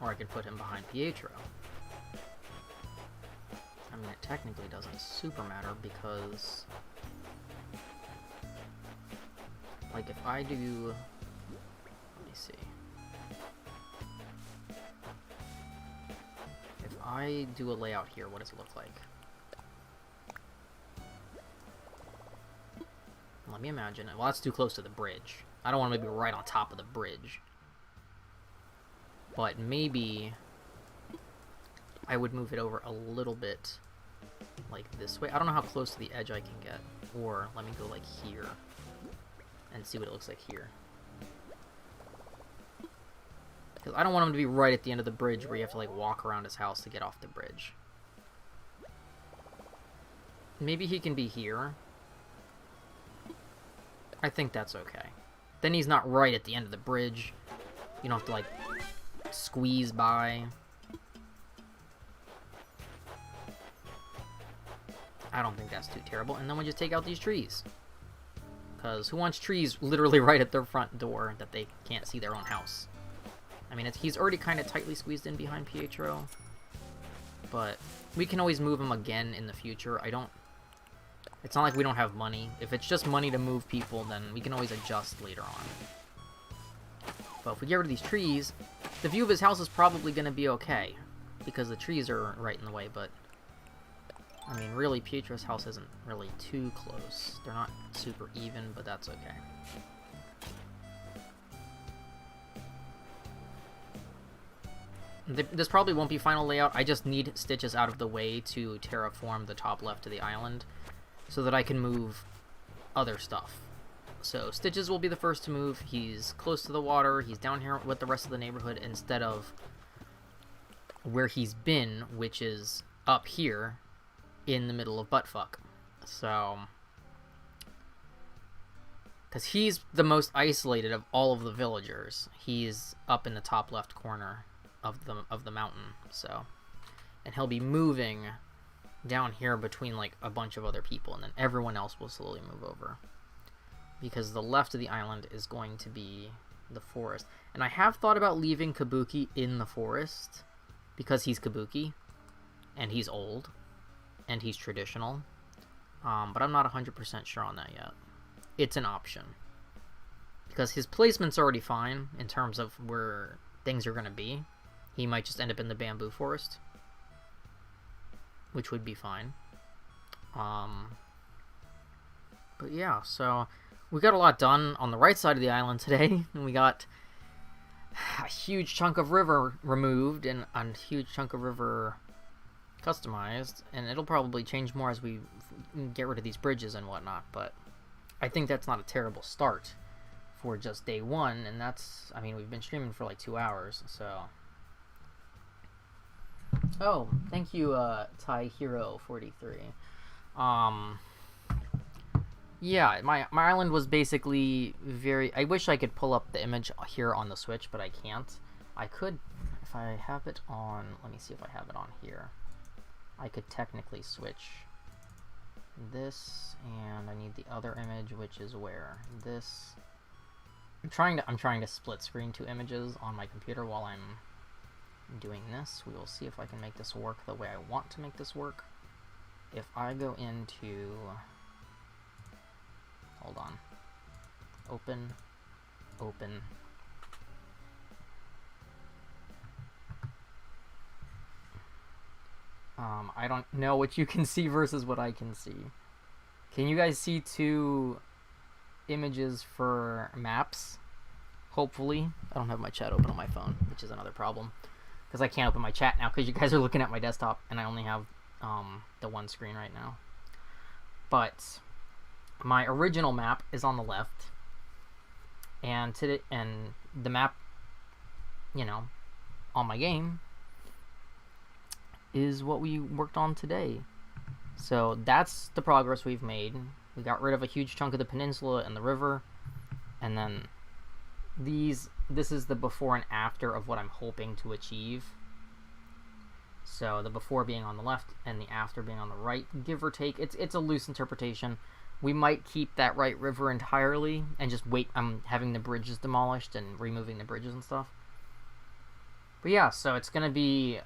Or I could put him behind Pietro. I mean, it technically doesn't super matter because... Like, if I do... Let me see. If I do a layout here, what does it look like? Let me imagine it. Well, that's too close to the bridge. I don't want to be right on top of the bridge. But maybe I would move it over a little bit like this way. I don't know how close to the edge I can get. Or let me go like here and see what it looks like here. Because I don't want him to be right at the end of the bridge where you have to like walk around his house to get off the bridge. Maybe he can be here. I think that's okay. Then he's not right at the end of the bridge. You don't have to like squeeze by. I don't think that's too terrible. And then we just take out these trees. Because who wants trees literally right at their front door that they can't see their own house? I mean, he's already kind of tightly squeezed in behind Pietro. But we can always move him again in the future. It's not like we don't have money. If it's just money to move people, then we can always adjust later on. But if we get rid of these trees, the view of his house is probably going to be okay. Because the trees are right in the way, but... I mean, really, Pietro's house isn't really too close. They're not super even, but that's okay. This probably won't be final layout. I just need Stitches out of the way to terraform the top left of the island so that I can move other stuff. So Stitches will be the first to move. He's close to the water. He's down here with the rest of the neighborhood instead of where he's been, which is up here in the middle of buttfuck. So, because he's the most isolated of all of the villagers. He's up in the top left corner of the mountain. So, and he'll be moving down here between like a bunch of other people, and then everyone else will slowly move over. Because the left of the island is going to be the forest. And I have thought about leaving Kabuki in the forest because he's Kabuki and he's old and he's traditional. But I'm not 100% sure on that yet. It's an option. Because his placement's already fine in terms of where things are going to be. He might just end up in the bamboo forest, which would be fine. But yeah, so we got a lot done on the right side of the island today. And we got a huge chunk of river removed and a huge chunk of river customized. And it'll probably change more as we get rid of these bridges and whatnot. But I think that's not a terrible start for just day one. And that's, I mean, we've been streaming for like 2 hours, so... Oh, thank you, Thai Hero 43. Yeah, my island was basically very... I wish I could pull up the image here on the Switch, but I can't. I could, if I have it on... Let me see if I have it on here. I could technically switch this, and I need the other image, which is where? This. I'm trying to split screen 2 images on my computer while I'm doing this. We will see if I can make this work the way I want to make this work. If I go into, hold on, open, I don't know what you can see versus what I can see. Can you guys see 2 images for maps? Hopefully. I don't have my chat open on my phone, which is another problem, because I can't open my chat now because you guys are looking at my desktop and I only have the one screen right now. But my original map is on the left, and the map, you know, on my game is what we worked on today. So that's the progress we've made. We got rid of a huge chunk of the peninsula and the river, and then this is the before and after of what I'm hoping to achieve. So the before being on the left and the after being on the right, give or take. It's a loose interpretation. We might keep that right river entirely and just wait. I'm having the bridges demolished and removing the bridges and stuff. But yeah, so it's gonna be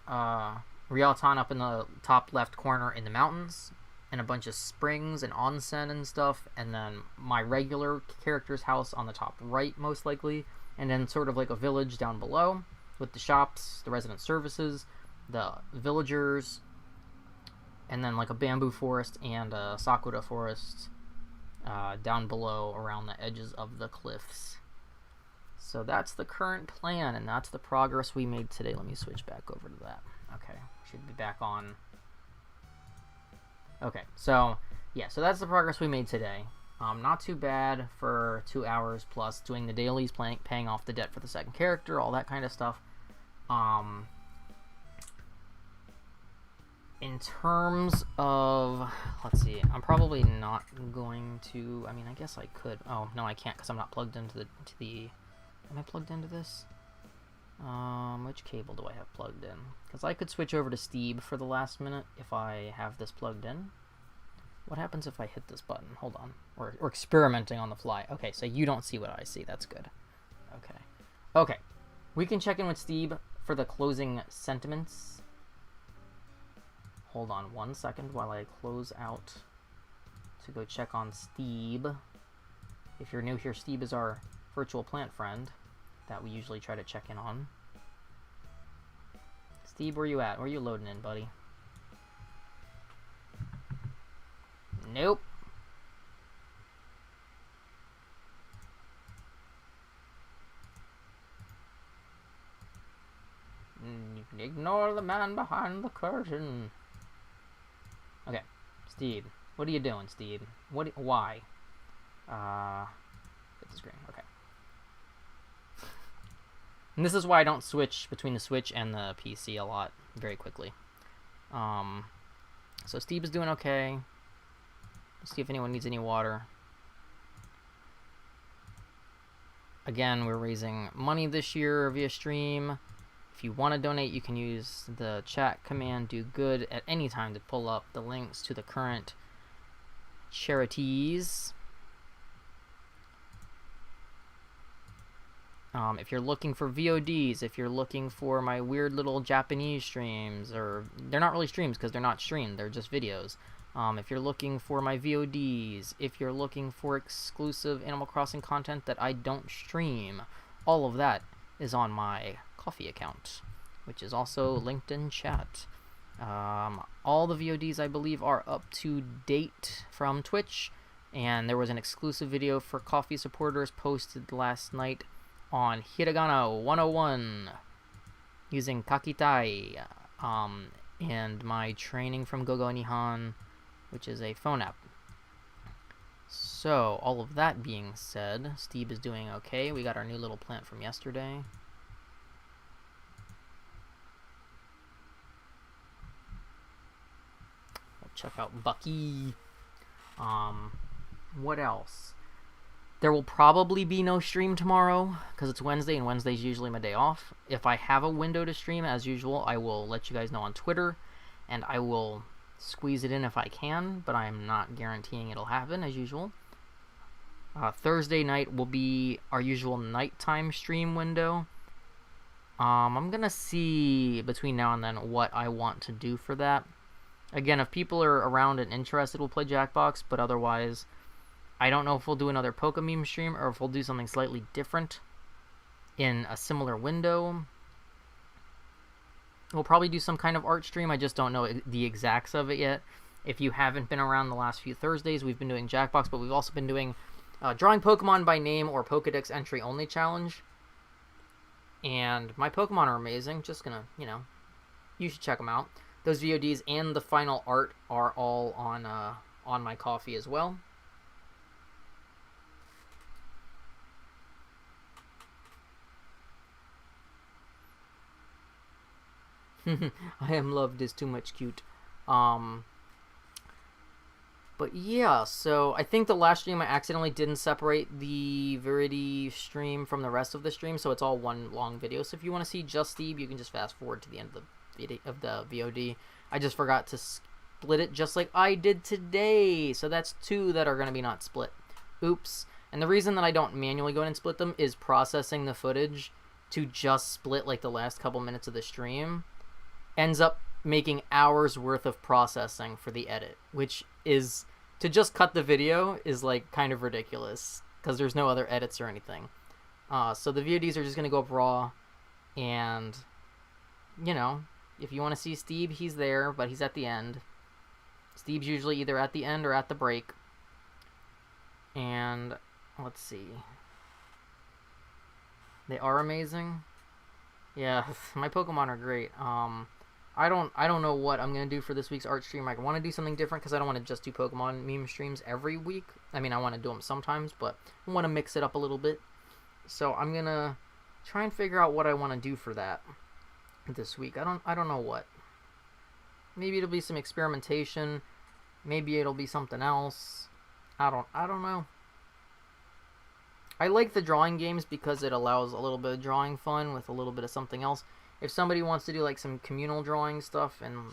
Rialton up in the top left corner in the mountains, and a bunch of springs and onsen and stuff, and then my regular character's house on the top right, most likely, and then sort of like a village down below with the shops, the resident services, the villagers, and then like a bamboo forest and a sakura forest down below around the edges of the cliffs. So that's the current plan, and that's the progress we made today. Let me switch back over to that. Okay, should be back on. Okay, so yeah, so that's the progress we made today. Not too bad for 2 hours plus doing the dailies, paying off the debt for the second character, all that kind of stuff. In terms of, let's see, I'm probably not going to, I mean, I guess I could. Oh, no, I can't because I'm not plugged into the, am I plugged into this? Which cable do I have plugged in? Because I could switch over to Steeb for the last minute if I have this plugged in. What happens if I hit this button? Hold on. We're experimenting on the fly. Okay, so you don't see what I see. That's good. Okay. Okay. We can check in with Steeb for the closing sentiments. Hold on 1 second while I close out to go check on Steeb. If you're new here, Steeb is our virtual plant friend that we usually try to check in on. Steeb, where you at? Where you loading in, buddy? Nope. Ignore the man behind the curtain. Okay, Steeb. What are you doing, Steeb? Why? Hit the screen. Okay. And this is why I don't switch between the Switch and the PC a lot very quickly. So Steeb is doing okay. Let's see if anyone needs any water. Again, we're raising money this year via stream. If you want to donate, you can use the chat command do good at any time to pull up the links to the current charities. If you're looking for VODs, if you're looking for my weird little Japanese streams, or they're not really streams because they're not streamed, they're just videos. If you're looking for my VODs, if you're looking for exclusive Animal Crossing content that I don't stream, all of that is on my Coffee account, which is also linked in chat. All the VODs, I believe, are up to date from Twitch, and there was an exclusive video for Coffee supporters posted last night on Hiragana 101 using Kakitai, and my training from Gogo Nihon, which is a phone app. So, all of that being said, Steeb is doing okay. We got our new little plant from yesterday. We'll check out Bucky. What else? There will probably be no stream tomorrow, because it's Wednesday, and Wednesday's usually my day off. If I have a window to stream, as usual, I will let you guys know on Twitter, and I will squeeze it in if I can, but I'm not guaranteeing it'll happen, as usual. Thursday night will be our usual nighttime stream window. I'm gonna see between now and then what I want to do for that. Again, if people are around and interested, we'll play Jackbox, but otherwise, I don't know if we'll do another Pokememe stream or if we'll do something slightly different in a similar window. We'll probably do some kind of art stream. I just don't know the exacts of it yet. If you haven't been around the last few Thursdays, we've been doing Jackbox, but we've also been doing drawing Pokemon by name or Pokedex entry only challenge. And my Pokemon are amazing. Just gonna, you should check them out. Those VODs and the final art are all on my Ko-fi as well. I am loved is too much cute. But yeah, so I think the last stream I accidentally didn't separate the Viridi stream from the rest of the stream, so it's all one long video. So if you want to see just Steve, you can just fast forward to the end of the VOD. I just forgot to split it just like I did today. So that's 2 that are going to be not split. Oops. And the reason that I don't manually go in and split them is processing the footage to just split like the last couple minutes of the stream ends up making hours worth of processing for the edit, which is, to just cut the video is like kind of ridiculous because there's no other edits or anything. So the VODs are just going to go up raw, and if you want to see Steve, he's there, but he's at the end. Steve's usually either at the end or at the break. And let's see. They are amazing. Yeah, my Pokemon are great. I don't know what I'm going to do for this week's art stream. I want to do something different because I don't want to just do Pokemon meme streams every week. I mean, I want to do them sometimes, but I want to mix it up a little bit. So I'm going to try and figure out what I want to do for that this week. I don't know what. Maybe it'll be some experimentation. Maybe it'll be something else. I don't know. I like the drawing games because it allows a little bit of drawing fun with a little bit of something else. If somebody wants to do like some communal drawing stuff and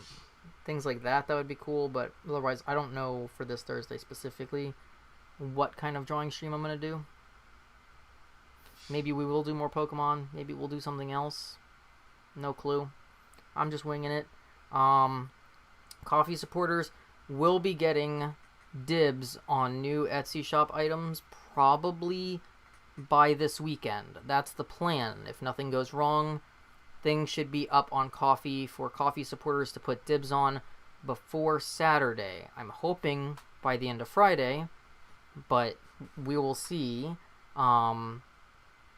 things like that, that would be cool. But otherwise, I don't know for this Thursday specifically what kind of drawing stream I'm going to do. Maybe we will do more Pokemon. Maybe we'll do something else. No clue. I'm just winging it. Ko-fi supporters will be getting dibs on new Etsy shop items probably by this weekend. That's the plan. If nothing goes wrong, things should be up on Ko-fi for Ko-fi supporters to put dibs on before Saturday. I'm hoping by the end of Friday, but we will see.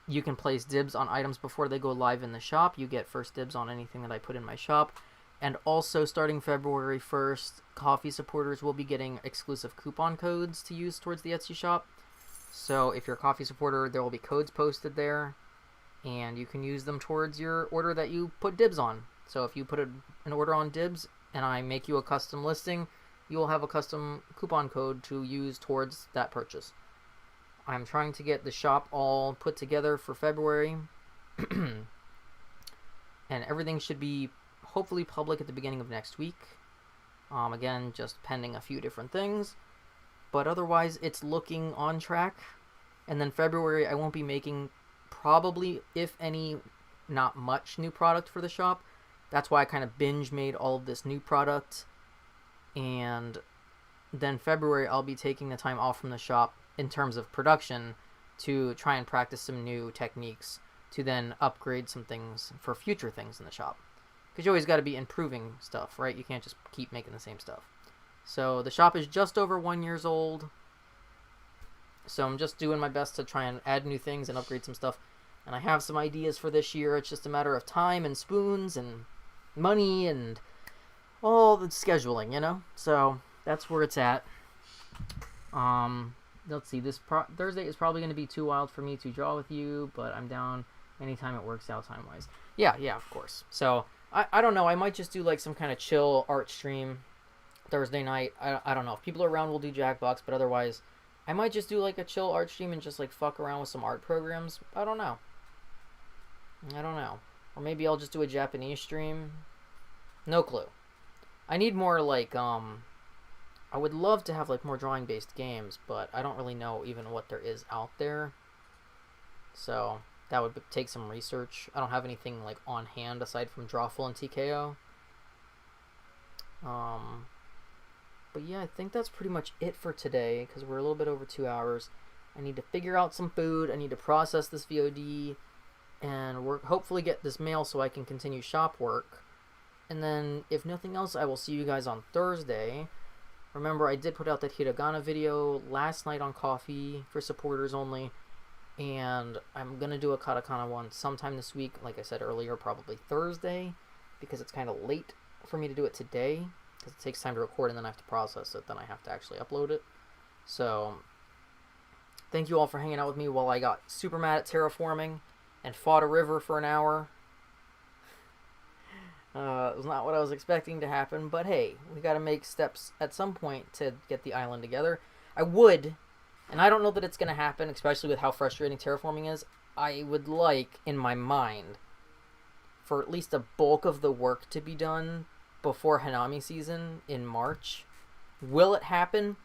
You can place dibs on items before they go live in the shop. You get first dibs on anything that I put in my shop. And also, starting February 1st, Ko-fi supporters will be getting exclusive coupon codes to use towards the Etsy shop. So if you're a Ko-fi supporter, there will be codes posted there, and you can use them towards your order that you put dibs on. So if you put an order on dibs, and I make you a custom listing, you will have a custom coupon code to use towards that purchase. I'm trying to get the shop all put together for February, and everything should be hopefully public at the beginning of next week. Again, just pending a few different things. But otherwise, it's looking on track. And then February, I won't be making probably, if any, not much new product for the shop. That's why I kind of binge made all of this new product. And then February, I'll be taking the time off from the shop in terms of production to try and practice some new techniques to then upgrade some things for future things in the shop. Because you always got to be improving stuff, right? You can't just keep making the same stuff. So the shop is just over 1 year old. So I'm just doing my best to try and add new things and upgrade some stuff. And I have some ideas for this year. It's just a matter of time and spoons and money and all the scheduling, you know? So that's where it's at. Let's see. This Thursday is probably going to be too wild for me to draw with you, but I'm down anytime it works out time-wise. Yeah, of course. So I don't know. I might just do like some kind of chill art stream Thursday night. I don't know. If people are around, we'll do Jackbox, but otherwise, I might just do like a chill art stream and just like fuck around with some art programs. I don't know. Or maybe I'll just do a Japanese stream. No clue. I need more, like, I would love to have, like, more drawing-based games, but I don't really know even what there is out there. So, that would take some research. I don't have anything, like, on hand aside from Drawful and TKO. But yeah, I think that's pretty much it for today, because we're a little bit over 2 hours. I need to figure out some food, I need to process this VOD, and hopefully get this mail so I can continue shop work. And then, if nothing else, I will see you guys on Thursday. Remember, I did put out that Hiragana video last night on Coffee for supporters only, and I'm going to do a katakana one sometime this week, like I said earlier, probably Thursday, because it's kind of late for me to do it today, because it takes time to record and then I have to process it, then I have to actually upload it. So, thank you all for hanging out with me while I got super mad at Terraforming and fought a river for an hour. It was not what I was expecting to happen, but hey, we gotta make steps at some point to get the island together. I would, and I don't know that it's gonna happen, especially with how frustrating Terraforming is, I would like, in my mind, for at least a bulk of the work to be done before Hanami season in March. Will it happen?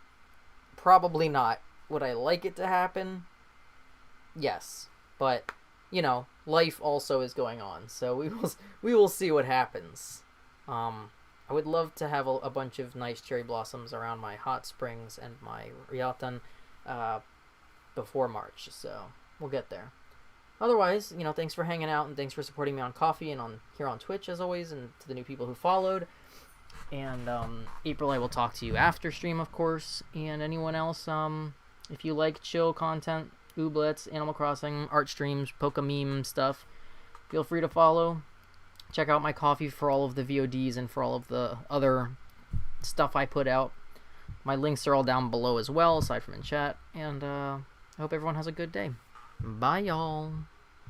Probably not. Would I like it to happen? Yes, but you know, life also is going on, so we will see what happens. I would love to have a bunch of nice cherry blossoms around my hot springs and my Ryatan before March, so we'll get there. Otherwise, you know, thanks for hanging out and thanks for supporting me on Coffee and here on Twitch as always, and to the new people who followed. And April, I will talk to you after stream, of course. And anyone else, if you like chill content, Ooblets, Animal Crossing, art streams, Poke-meme stuff, feel free to follow. Check out my Coffee for all of the VODs and for all of the other stuff I put out. My links are all down below as well, aside from in chat. And I hope everyone has a good day. Bye, y'all.